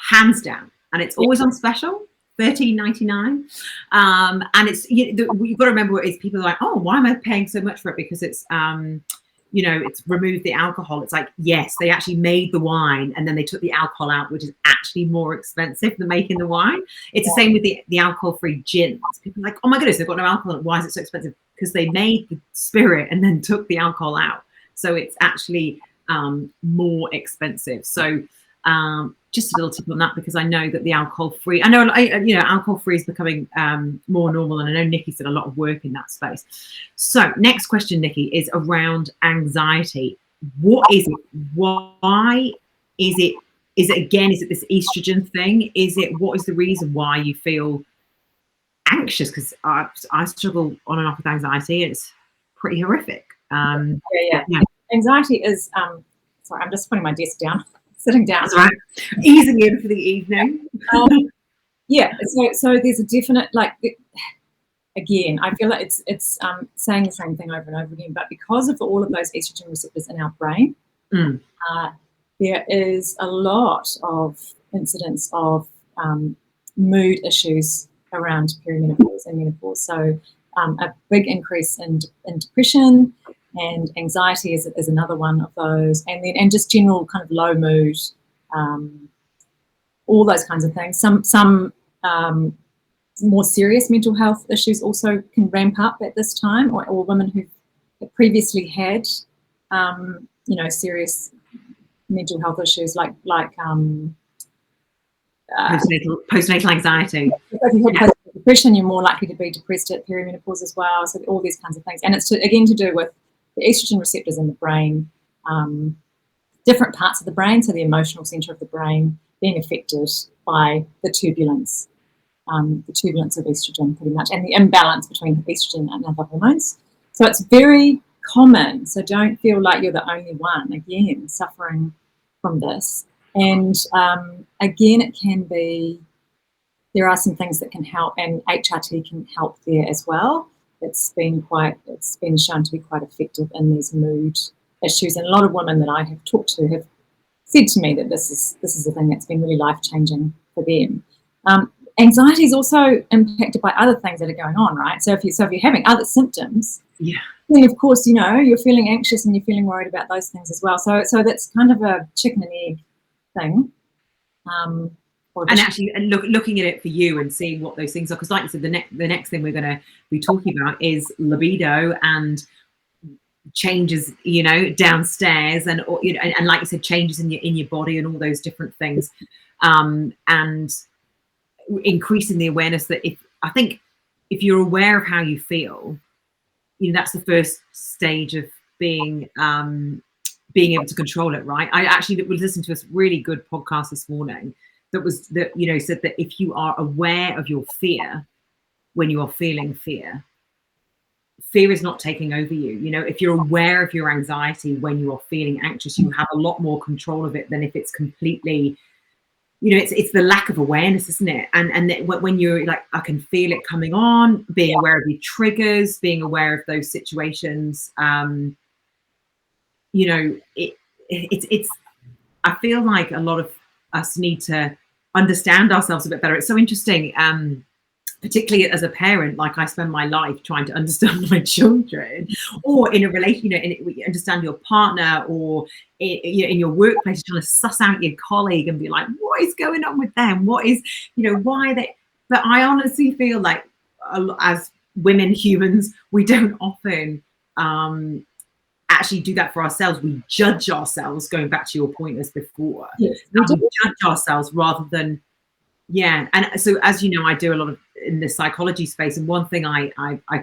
hands down. And it's always on special, $13.99. And it's you've got to remember is people are like, oh, why am I paying so much for it? Because it's it's removed the alcohol. It's like, yes, they actually made the wine and then they took the alcohol out, which is actually more expensive than making the wine. It's the same with the alcohol-free gins. People are like, oh my goodness, they've got no alcohol. Why is it so expensive? Because they made the spirit and then took the alcohol out. So it's actually more expensive. So just a little tip on that, because I know that the alcohol-free, alcohol-free is becoming more normal, and I know Niki's done a lot of work in that space. So next question, Niki, is around anxiety. What is it? Why is it? Is it this estrogen thing? What is the reason why you feel anxious? Because I struggle on and off with anxiety. It's pretty horrific. Yeah. Anxiety is sorry, I'm just putting my desk down. Sitting down. That's right. Easing in for the evening. Yeah. So there's a definite, again, I feel like it's saying the same thing over and over again, but because of all of those estrogen receptors in our brain, there is a lot of incidents of mood issues around perimenopause and menopause. So a big increase in depression, and anxiety is another one of those, and just general kind of low mood, all those kinds of things. Some more serious mental health issues also can ramp up at this time, or women who previously had serious mental health issues like postnatal anxiety. If you have depression, you're more likely to be depressed at perimenopause as well. So all these kinds of things, and it's again to do with the estrogen receptors in the brain, different parts of the brain, so the emotional center of the brain being affected by the turbulence of estrogen pretty much, and the imbalance between estrogen and other hormones. So it's very common. So don't feel like you're the only one, again, suffering from this. And again, it can be, there are some things that can help, and HRT can help there as well. It's been shown to be quite effective in these mood issues, and a lot of women that I have talked to have said to me that this is a thing that's been really life-changing for them. Anxiety is also impacted by other things that are going on, right? So if you're having other symptoms, then of course you're feeling anxious and you're feeling worried about those things as well. So that's kind of a chicken and egg thing. And actually, looking at it for you and seeing what those things are, because like you said, the next thing we're going to be talking about is libido and changes, downstairs, and like you said, changes in your body and all those different things, and increasing the awareness that if you're aware of how you feel, that's the first stage of being able to control it, right? I actually was listening to a really good podcast this morning that said that if you are aware of your fear when you are feeling fear is not taking over you. If you're aware of your anxiety when you are feeling anxious, you have a lot more control of it than if it's completely, it's the lack of awareness, isn't it? And when you're like, I can feel it coming on, being aware of your triggers, being aware of those situations, it's I feel like a lot of us need to understand ourselves a bit better. It's so interesting, particularly as a parent. Like, I spend my life trying to understand my children, or in a relation, understand your partner, or in your workplace, trying to suss out your colleague and be like, what is going on with them? What is, why they? But I honestly feel like, as women, humans, we don't often actually do that for ourselves. We judge ourselves, going back to your point as before. Yes, we judge ourselves rather than, and so, as you know, I do a lot of in the psychology space, and one thing I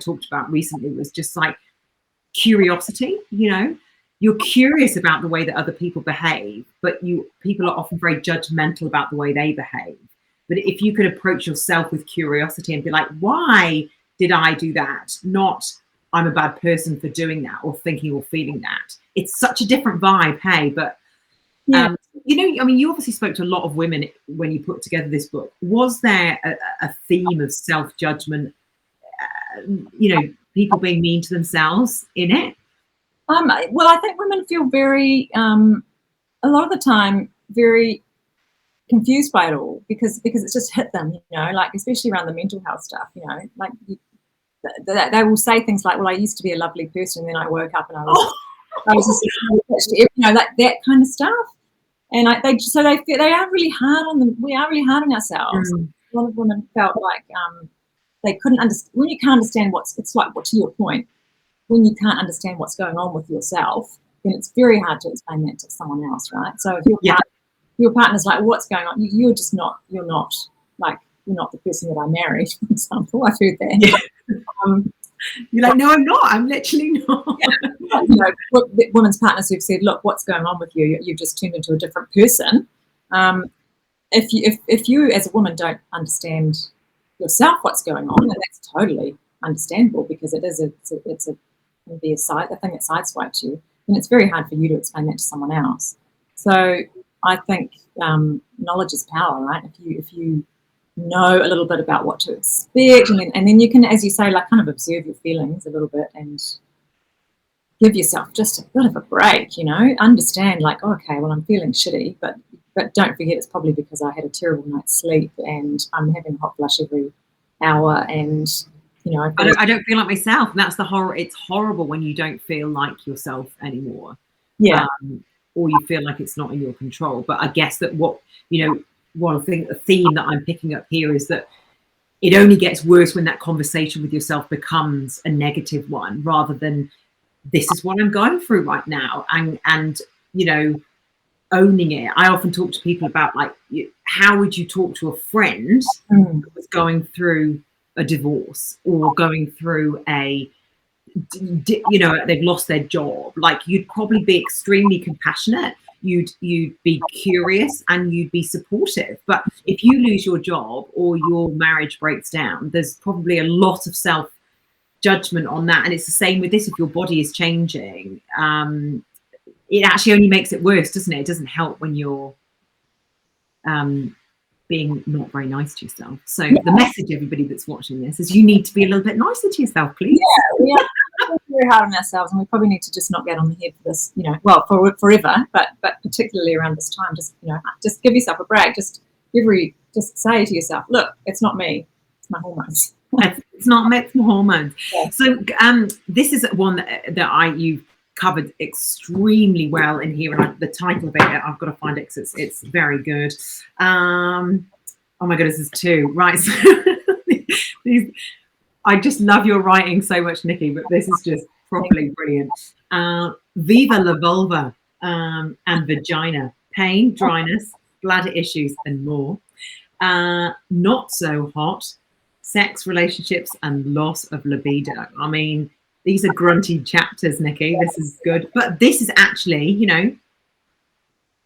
talked about recently was just like curiosity. You're curious about the way that other people behave, but people are often very judgmental about the way they behave. But if you could approach yourself with curiosity and be like, why did I do that? Not, I'm a bad person for doing that or thinking or feeling that. It's such a different vibe, hey? But I mean, you obviously spoke to a lot of women when you put together this book. Was there a theme of self-judgment, people being mean to themselves in it? Well, I think women feel very, a lot of the time, very confused by it all because it's just hit them, like especially around the mental health stuff, like they will say things like, well, I used to be a lovely person, and then I woke up and I was just, like that kind of stuff. And they are really hard on them. We are really hard on ourselves. A lot of women felt like they couldn't understand. When you can't understand it's like, what, to your point, when you can't understand what's going on with yourself, then it's very hard to explain that to someone else, right? So if your partner's like, what's going on? You're not the person that I married, for example. I've heard that. Yeah. You're like, no, I'm not. I'm literally not. Yeah. Women's partners who've said, look, what's going on with you? You've just turned into a different person. If you as a woman don't understand yourself what's going on, and that's totally understandable because it's a thing that sideswipes you, then it's very hard for you to explain that to someone else. So I think knowledge is power, right? If you know a little bit about what to expect, and then you can, as you say, like kind of observe your feelings a little bit and give yourself just a bit of a break, understand like, okay, well, I'm feeling shitty, but don't forget it's probably because I had a terrible night's sleep and I'm having a hot flush every hour, and I don't feel like myself. And that's the horror. It's horrible when you don't feel like yourself anymore. Yeah. Or you feel like it's not in your control. But I guess that the theme that I'm picking up here is that it only gets worse when that conversation with yourself becomes a negative one, rather than this is what I'm going through right now, and owning it. I often talk to people about like, how would you talk to a friend who was going through a divorce or going through they've lost their job? Like, you'd probably be extremely compassionate. You'd be curious and you'd be supportive. But if you lose your job or your marriage breaks down, there's probably a lot of self-judgment on that. And it's the same with this. If your body is changing, it actually only makes it worse, doesn't it? It doesn't help when you're being not very nice to yourself. So the message, everybody that's watching this, is you need to be a little bit nicer to yourself, please. Yeah, we're very hard on ourselves, and we probably need to just not get on the head for this, for forever, but particularly around this time, just give yourself a break. Just say to yourself, look, it's not me, it's my hormones. It's not me, it's my hormones. Yeah. So this is one that you've covered extremely well in here, and the title of it, I've got to find it because it's very good. Oh my goodness, there's two, right? So I just love your writing so much, Niki, but this is just properly brilliant. Viva la vulva and vagina, pain, dryness, bladder issues, and more. Not so hot, sex, relationships, and loss of libido. I mean, these are grunty chapters, Niki. This is good. But this is actually,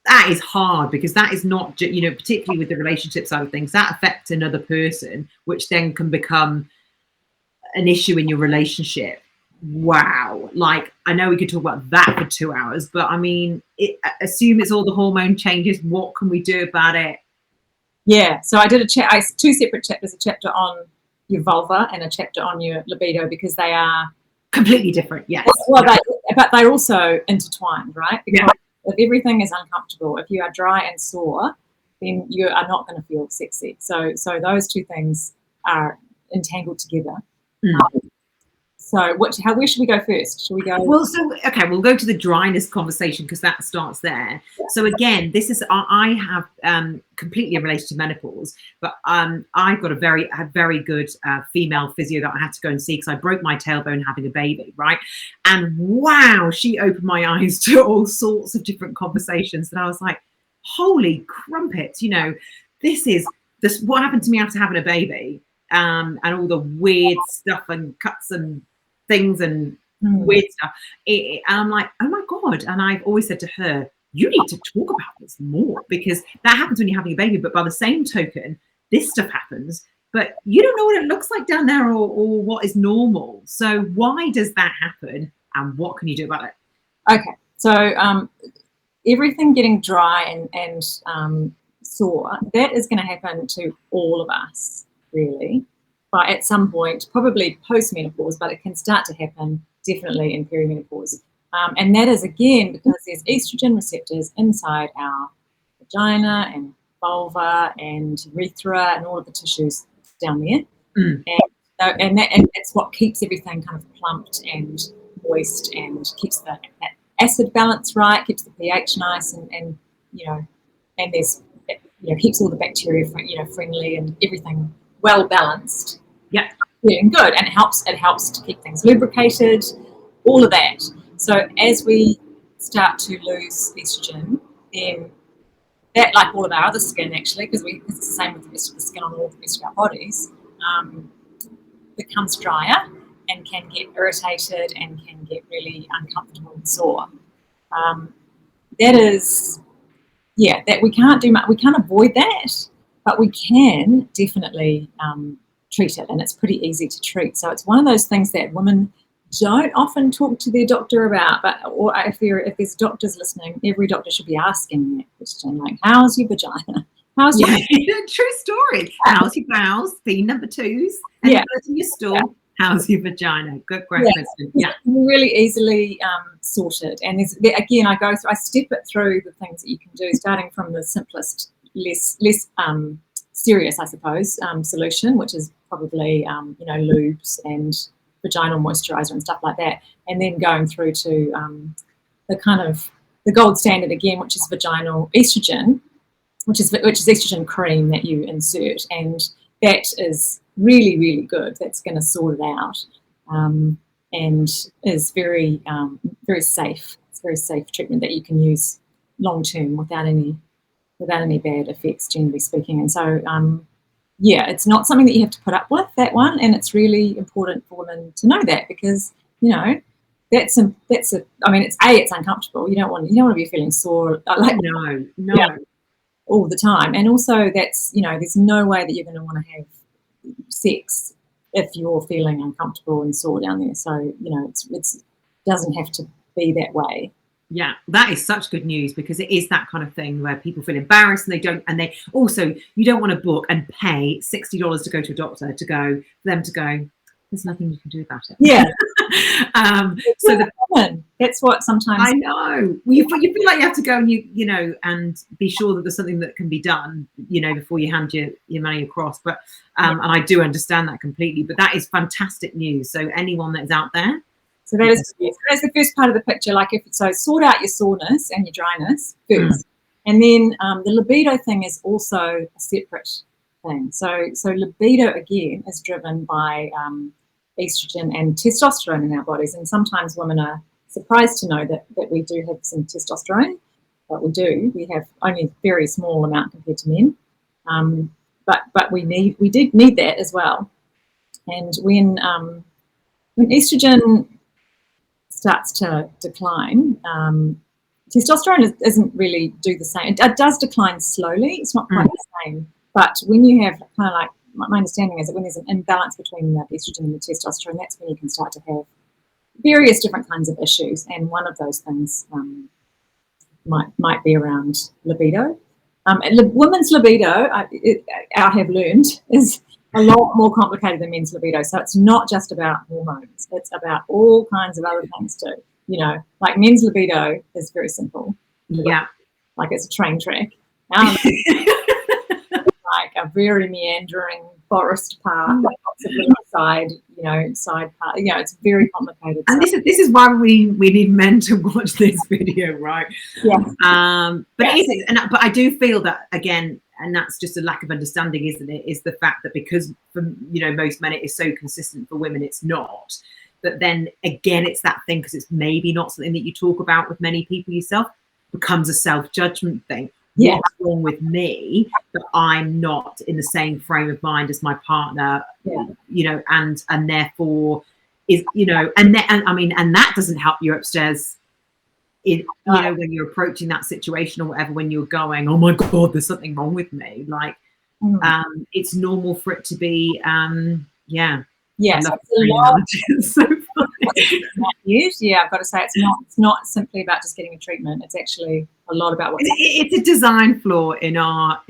that is hard, because that is not, particularly with the relationship side of things, that affects another person, which then can become an issue in your relationship. Wow. Like, I know we could talk about that for 2 hours, but I mean, assume it's all the hormone changes. What can we do about it? Yeah. So I did two separate chapters, a chapter on your vulva and a chapter on your libido, because they are completely different. Yes. Well, but they're also intertwined, right? Because if everything is uncomfortable, if you are dry and sore, then you are not going to feel sexy. So those two things are entangled together. So where should we go first? Should we go? Well, we'll go to the dryness conversation, because that starts there. Yeah. So again, this is, I have completely in relation to menopause, but I've got a very good female physio that I had to go and see, because I broke my tailbone having a baby, right? And wow, she opened my eyes to all sorts of different conversations that I was like, holy crumpets, this what happened to me after having a baby, and all the weird stuff and cuts and things and weird stuff. And I'm like, oh my God. And I've always said to her, you need to talk about this more, because that happens when you're having a baby. But by the same token, this stuff happens, but you don't know what it looks like down there, or what is normal. So why does that happen, and what can you do about it? Okay. So everything getting dry and sore, that is going to happen to all of us, really, but at some point, probably post-menopause, but it can start to happen definitely in perimenopause. And that is, again, because there's estrogen receptors inside our vagina and vulva and urethra and all of the tissues down there. And that's what keeps everything kind of plumped and moist and keeps that acid balance right, keeps the pH nice, and you know, and there's, you know, keeps all the bacteria friendly and everything well balanced. Yeah, feeling good, and it helps to keep things lubricated, all of that. So as we start to lose estrogen, then that, like all of our other skin actually, because it's the same with the rest of the skin on all the rest of our bodies, becomes drier and can get irritated and can get really uncomfortable and sore. That is, yeah, that we can't do much. We can't avoid that, but we can definitely treat it, and it's pretty easy to treat. So it's one of those things that women don't often talk to their doctor about, but or if there's doctors listening, every doctor should be asking that question, like, how's your vagina? How's your true story. How's your bowels? Feed number 2s. And your stool. Yeah. How's your vagina? Good question. Yeah, really easily sorted. And again, I step it through the things that you can do, starting from the simplest, less serious, I suppose, solution, which is probably lubes and vaginal moisturizer and stuff like that, and then going through to the gold standard again, which is vaginal estrogen, which is estrogen cream that you insert, and that is really, really good. That's going to sort it out, and is very very safe. It's a very safe treatment that you can use long term without any bad effects, generally speaking. And so it's not something that you have to put up with, that one, and it's really important for women to know that, because it's uncomfortable. You don't want to be feeling sore all the time, and also that's there's no way that you're going to want to have sex if you're feeling uncomfortable and sore down there. So it doesn't have to be that way. Yeah, that is such good news, because it is that kind of thing where people feel embarrassed and they also, you don't want to book and pay $60 to go to a doctor for them to go, there's nothing you can do about it. Yeah. So that's what sometimes I know. You feel like you have to go and and be sure that there's something that can be done, before you hand your money across. But and I do understand that completely. But that is fantastic news. So anyone that is out there. So that's the first part of the picture. Like sort out your soreness and your dryness first, and then the libido thing is also a separate thing. So libido again is driven by estrogen and testosterone in our bodies, and sometimes women are surprised to know that we do have some testosterone, but we do. We have only a very small amount compared to men, but we did need that as well. And when estrogen starts to decline, testosterone doesn't really do the same. It does decline slowly. It's not quite the same. But when you have kind of like, my understanding is that when there's an imbalance between the estrogen and the testosterone, that's when you can start to have various different kinds of issues. And one of those things might be around libido. Women's libido, I have learned, is a lot more complicated than men's libido. So it's not just about hormones. It's about all kinds of other things too. Like men's libido is very simple. Yeah. Like it's a train track. Like a very meandering forest path, like lots of little side path. It's very complicated. And this is why we need men to watch this video, right? Yeah. But I do feel that again, and that's just a lack of understanding, isn't it? Is the fact that because for most men it is so consistent, for women it's not. But then again, it's that thing, because it's maybe not something that you talk about with many people yourself, becomes a self-judgment thing. Yeah. What's wrong with me that I'm not in the same frame of mind as my partner? Yeah. And therefore is and that doesn't help you upstairs when you're approaching that situation or whatever, when you're going, oh my god, there's something wrong with me, like it's normal for it to be yeah. It's so funny. Yeah, I've got to say it's not simply about just getting a treatment. It's actually a lot about what it's a design flaw in our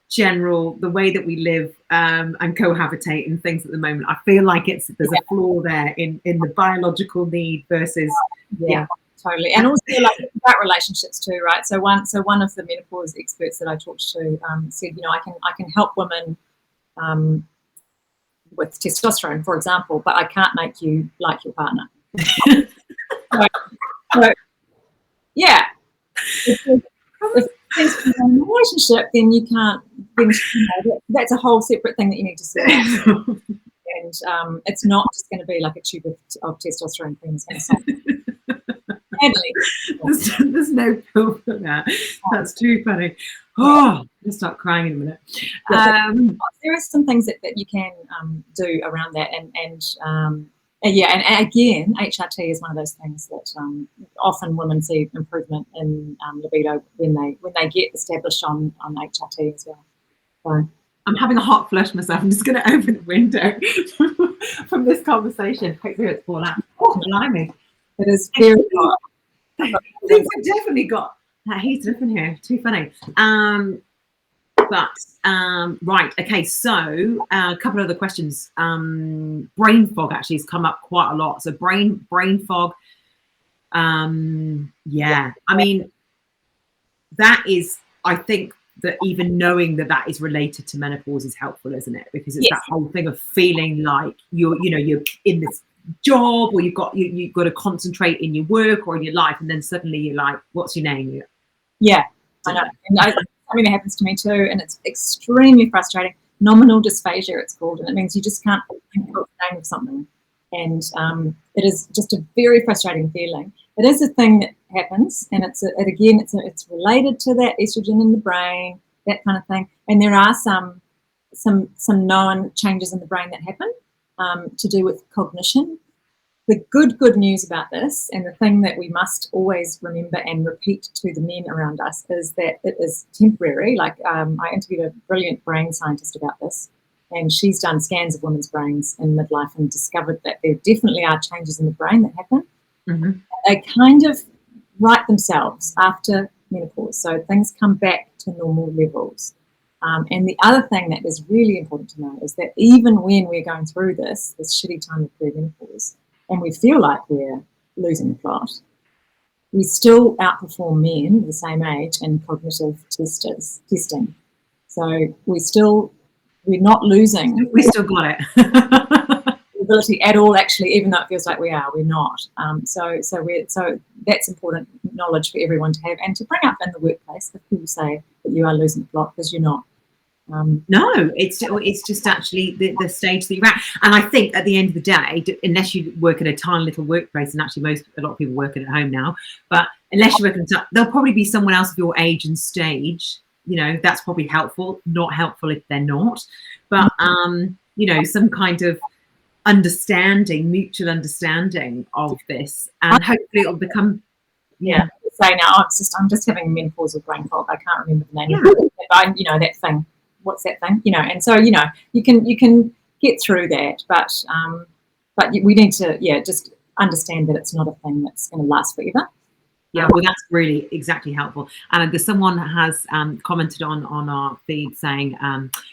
general, the way that we live and cohabitate and things at the moment. I feel like there's a flaw there in the biological need versus totally. And also like it's about relationships too, right? So one of the menopause experts that I talked to said, I can help women with testosterone, for example, but I can't make you like your partner. so yeah. If there's a relationship, then you can't. Then that's a whole separate thing that you need to sort out. And it's not just going to be like a tube of testosterone cream. There's no pill for that. That's too funny. Oh, I'll start crying in a minute. There are some things that you can do around that, and again, HRT is one of those things that often women see improvement in libido when they get established on HRT as well. So I'm having a hot flush myself. I'm just going to open the window from this conversation. Hopefully it's fall out. Oh, blimey. It is very hot. Things have definitely got that heater up in here. Too funny. Right. Okay. So a couple of other questions. Brain fog actually has come up quite a lot. So brain fog. Yeah. I mean, that is, I think that even knowing that is related to menopause is helpful, isn't it? Because it's that whole thing of feeling like you're in this job, or you've got to concentrate in your work or in your life, and then suddenly you're like, what's your name? Yeah, I know. And something that happens to me too, and it's extremely frustrating. Nominal dysphagia, it's called, and it means you just can't think of the name of something. And it is just a very frustrating feeling. It is a thing that happens, and it's related to that estrogen in the brain, that kind of thing. And there are some known changes in the brain that happen to do with cognition. The good news about this, and the thing that we must always remember and repeat to the men around us, is that it is temporary. Like I interviewed a brilliant brain scientist about this, and she's done scans of women's brains in midlife and discovered that there definitely are changes in the brain that happen. Mm-hmm. They kind of right themselves after menopause, so things come back to normal levels. And the other thing that is really important to know is that even when we're going through this shitty time of perimenopause, and we feel like we're losing the plot, we still outperform men the same age in cognitive testing. So we're not losing. We still got it. Ability at all, actually, even though it feels like we're not. So that's important knowledge for everyone to have and to bring up in the workplace if people say that you are losing the plot, because you're not. No, it's just actually the stage that you're at. And I think at the end of the day, unless you work at a tiny little workplace, and actually a lot of people working at home now, but unless you work there'll probably be someone else of your age and stage. That's probably helpful. Not helpful if they're not, but some kind of mutual understanding of this, and hopefully it'll become. Yeah. Say now, I'm just having menopausal brain fog. I can't remember the name of it. But that thing. What's that thing? And so you can get through that, but we need to just understand that it's not a thing that's going to last forever. Yeah, well, that's really exactly helpful. And there's someone that has commented on our feed saying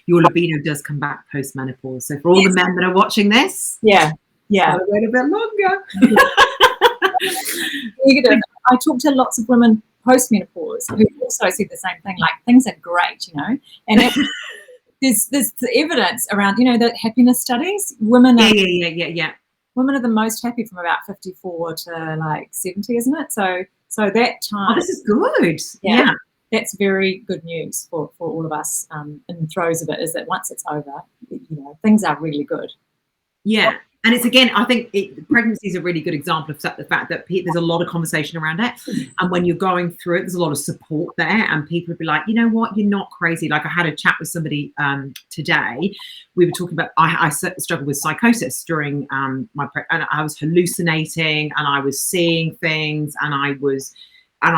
your libido does come back post menopause. So for all the men that are watching this, yeah, wait a bit longer. I talk to lots of women post menopause who also said the same thing. Like, things are great, and there's the evidence around, the happiness studies. Women are the most happy from about 54 to like 70, isn't it? So that time. Oh, this is good. Yeah. That's very good news for all of us in the throes of it, is that once it's over, things are really good. Yeah. And it's, again, I think pregnancy is a really good example of the fact that there's a lot of conversation around it. And when you're going through it, there's a lot of support there. And people would be like, you know what, you're not crazy. Like, I had a chat with somebody today. We were talking about, I struggled with psychosis during and I was hallucinating, and I was seeing things, and I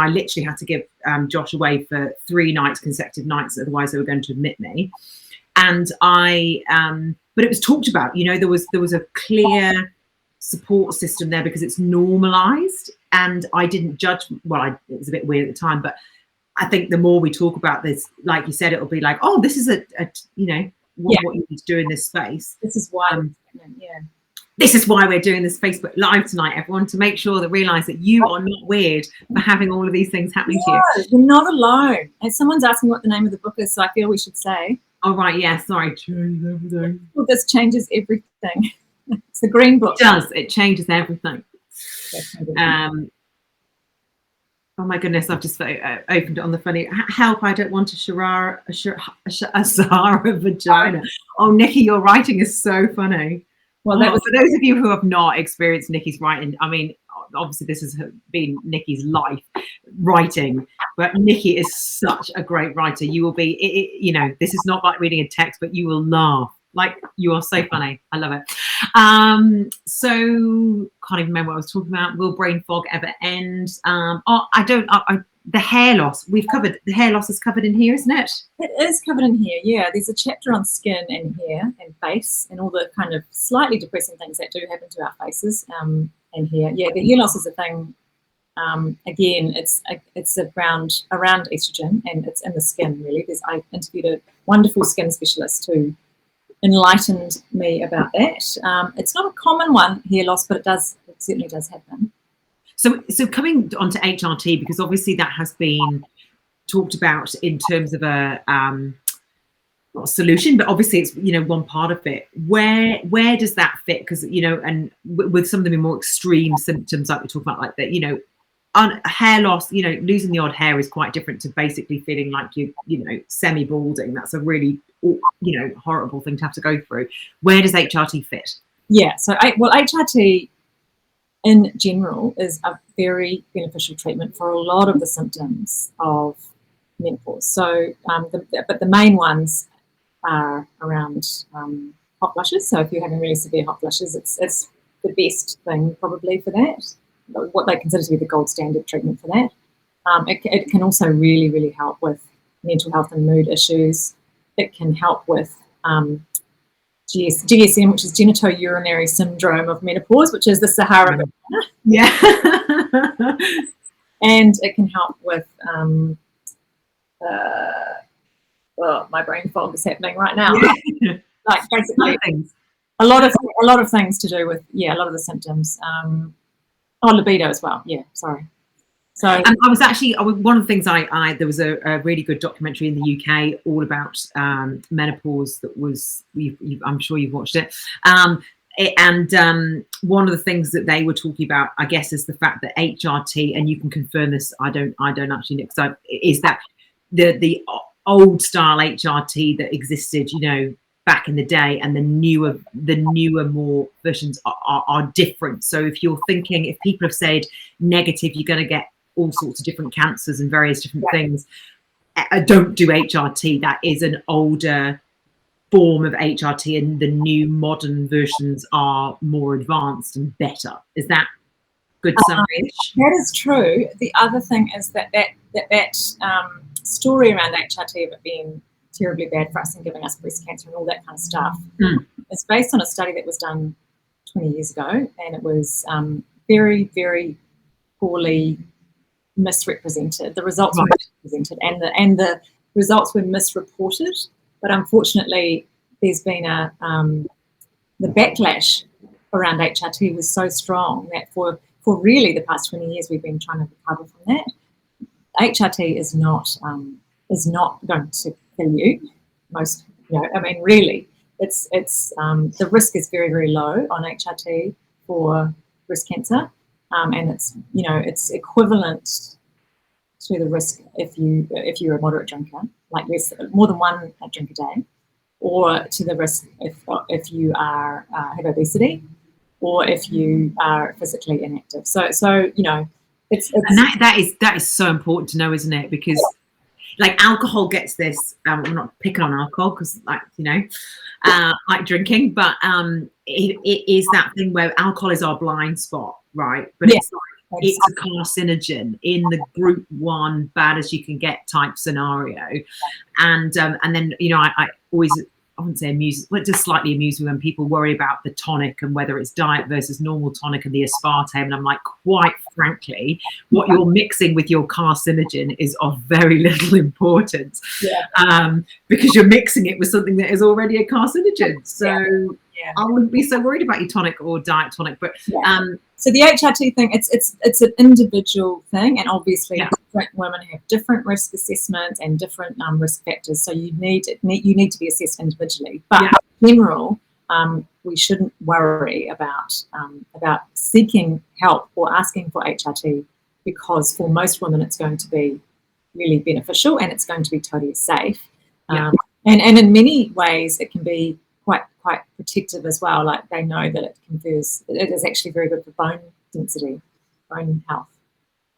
literally had to give Josh away for 3 consecutive nights. Otherwise they were going to admit me. And but it was talked about, there was a clear support system there because it's normalized, and I didn't judge. Well, it was a bit weird at the time, but I think the more we talk about this, like you said, it'll be like, oh, this is a you know, what you need to do in this space. This is why, this is why we're doing this Facebook Live tonight, everyone, to make sure that realize that you are not weird for having all of these things happening to you. You're not alone. And someone's asking what the name of the book is, so I feel we should say. Oh, right, yeah, sorry. Changes everything. Well, this changes everything. It's the green book. It does. It changes everything. Oh my goodness, I've just opened it on the funny. Help, I don't want a Sahara vagina. Oh, Niki, your writing is so funny. Well, for those of you who have not experienced Niki's writing, I mean, obviously this has been Niki's life, writing, but Niki is such a great writer. You will be, you know, this is not like reading a text, but you will laugh. Like, you are so funny. I love it. So can't even remember what I was talking about. Will brain fog ever end? The hair loss, we've covered. The hair loss is covered in here, isn't it? It is covered in here, yeah. There's a chapter on skin and hair and face and all the kind of slightly depressing things that do happen to our faces and hair. Yeah, the hair loss is a thing. Again, it's around estrogen, and it's in the skin, really. I interviewed a wonderful skin specialist who enlightened me about that. It's not a common one, hair loss, but it certainly does happen. So coming on to HRT, because obviously that has been talked about in terms of a not a solution, but obviously it's, you know, one part of it. Where does that fit? Because, you know, and with some of the more extreme symptoms like we talk about, like that, you know, hair loss, you know, losing the odd hair is quite different to basically feeling like you know, semi-balding. That's a really, you know, horrible thing to have to go through. Where does HRT fit? Yeah, so HRT in general is a very beneficial treatment for a lot of the symptoms of menopause. So, but the main ones are around hot flushes. So if you're having really severe hot flushes, it's the best thing probably for that. What they consider to be the gold standard treatment for that. It can also really, really help with mental health and mood issues. It can help with GSM, which is genitourinary syndrome of menopause, which is the Sahara vagina. Yeah. And it can help with my brain fog is happening right now. Yeah. Like basically a lot of things to do with a lot of the symptoms. Libido as well. Yeah, sorry. So I was actually one of the things there was a really good documentary in the UK all about menopause that was I'm sure you've watched it. And one of the things that they were talking about, I guess, is the fact that HRT, and you can confirm this, I don't actually know, because is that the old style HRT that existed, you know, back in the day, and the newer more versions are different. So if you're thinking, if people have said negative, you're going to get all sorts of different cancers and various different things. Don't do HRT. That is an older form of HRT, and the new modern versions are more advanced and better. Is that good summary? That is true. The other thing is that story around HRT of it being terribly bad for us and giving us breast cancer and all that kind of stuff is based on a study that was done 20 years ago, and it was very, very poorly misrepresented. The results were misrepresented, and the results were misreported. But unfortunately, there's been the backlash around HRT was so strong that for really the past 20 years we've been trying to recover from that. HRT is not going to kill you. Most, you know, I mean, really, it's the risk is very, very low on HRT for breast cancer. And it's equivalent to the risk if you're a moderate drinker, like more than one drink a day, or to the risk if you have obesity, or if you are physically inactive. So you know, it's and that is so important to know, isn't it? Because like alcohol gets this. I'm not picking on alcohol because, like, you know, like drinking, but it is that thing where alcohol is our blind spot, right? But it's a carcinogen in the group 1 bad as you can get type scenario, and then, you know, I always I wouldn't say amuses, but it does slightly amuse me when people worry about the tonic and whether it's diet versus normal tonic and the aspartame. And I'm like, quite frankly, what you're mixing with your carcinogen is of very little importance, because you're mixing it with something that is already a carcinogen. So I wouldn't be so worried about your tonic or diet tonic. But so the HRT thing, it's an individual thing, and obviously different women have different risk assessments and different risk factors. So you need to be assessed individually. But in general, we shouldn't worry about seeking help or asking for HRT, because for most women it's going to be really beneficial and it's going to be totally safe. And in many ways it can be quite protective as well. Like, they know that it is actually very good for bone density, bone health.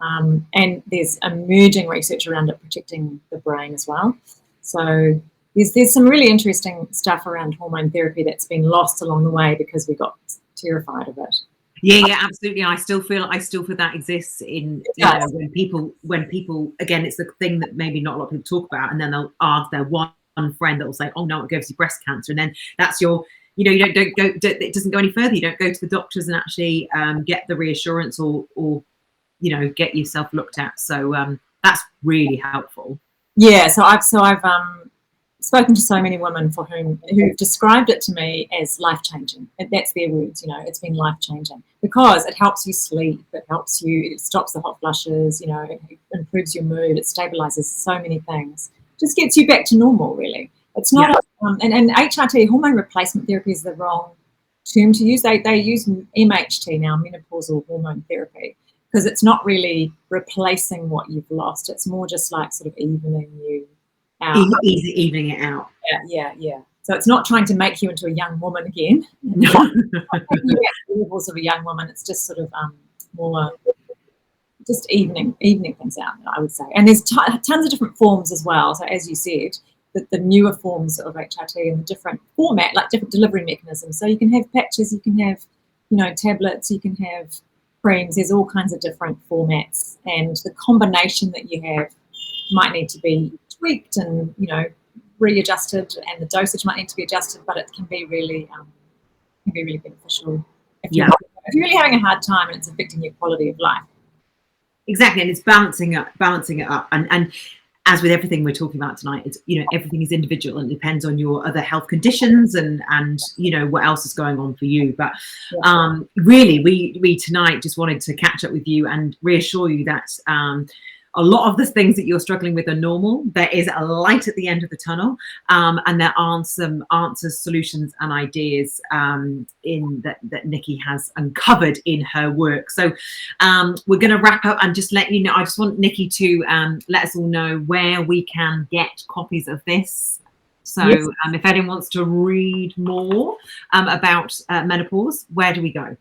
And there's emerging research around it protecting the brain as well. So there's some really interesting stuff around hormone therapy that's been lost along the way because we got terrified of it. Yeah, absolutely. I still feel that exists in when people again, it's the thing that maybe not a lot of people talk about, and then they'll ask their one friend that will say, oh no, it gives you breast cancer, and then that's your, you don't go, it doesn't go any further. You don't go to the doctors and actually get the reassurance or get yourself looked at. So that's really helpful. So I've spoken to so many women who've described it to me as life-changing. That's their words. It's been life-changing because it helps you sleep, it stops the hot flushes, it improves your mood, it stabilizes so many things. Just gets you back to normal, really. It's not and HRT, hormone replacement therapy, is the wrong term to use. They use MHT now, menopausal hormone therapy, because it's not really replacing what you've lost. It's more just like sort of evening you out. Evening it out. Yeah. So it's not trying to make you into a young woman again. No. Levels of a young woman. It's just sort of more just evening things out, I would say. And there's tons of different forms as well. So as you said, the newer forms of HRT and the different format, like different delivery mechanisms. So you can have patches, you can have, tablets, you can have creams. There's all kinds of different formats, and the combination that you have might need to be tweaked and readjusted, and the dosage might need to be adjusted. But it can be really beneficial if you're really having a hard time and it's affecting your quality of life. Exactly, and it's balancing it up, and as with everything we're talking about tonight, it's everything is individual and depends on your other health conditions and what else is going on for you. But really, we tonight just wanted to catch up with you and reassure you that a lot of the things that you're struggling with are normal. There is a light at the end of the tunnel, and there are some answers, solutions, and ideas in that Niki has uncovered in her work. So we're going to wrap up and just let you know. I just want Niki to let us all know where we can get copies of this. So if anyone wants to read more about menopause, where do we go?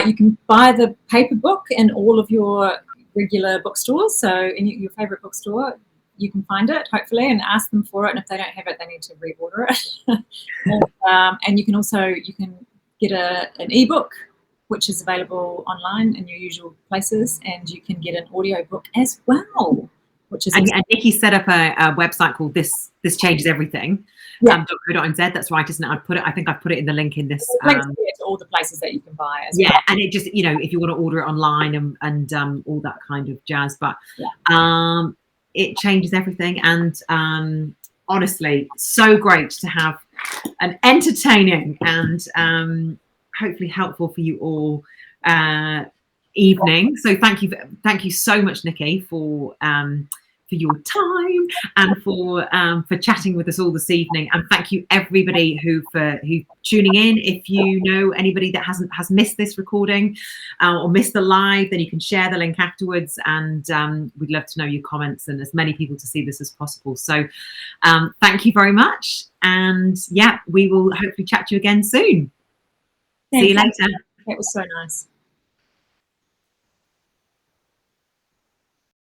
You can buy the paper book in all of your regular bookstores. So in your favorite bookstore, you can find it, hopefully, and ask them for it. And if they don't have it, they need to reorder it. And you can get an ebook, which is available online in your usual places, and you can get an audio book as well, which is. And Niki set up a website called This Changes Everything. .co.nz. That's right, isn't it? I think I've put it in the link in this. Links to all the places that you can buy as well. And it just if you want to order it online and all that kind of jazz, but it changes everything. And honestly, so great to have an entertaining and hopefully helpful for you all evening. So thank you so much, Niki, for your time and for chatting with us all this evening. And thank you everybody who tuning in. If you know anybody that has missed this recording or missed the live, then you can share the link afterwards, and we'd love to know your comments and as many people to see this as possible. So thank you very much, and we will hopefully chat to you again soon. See you later. That was so nice.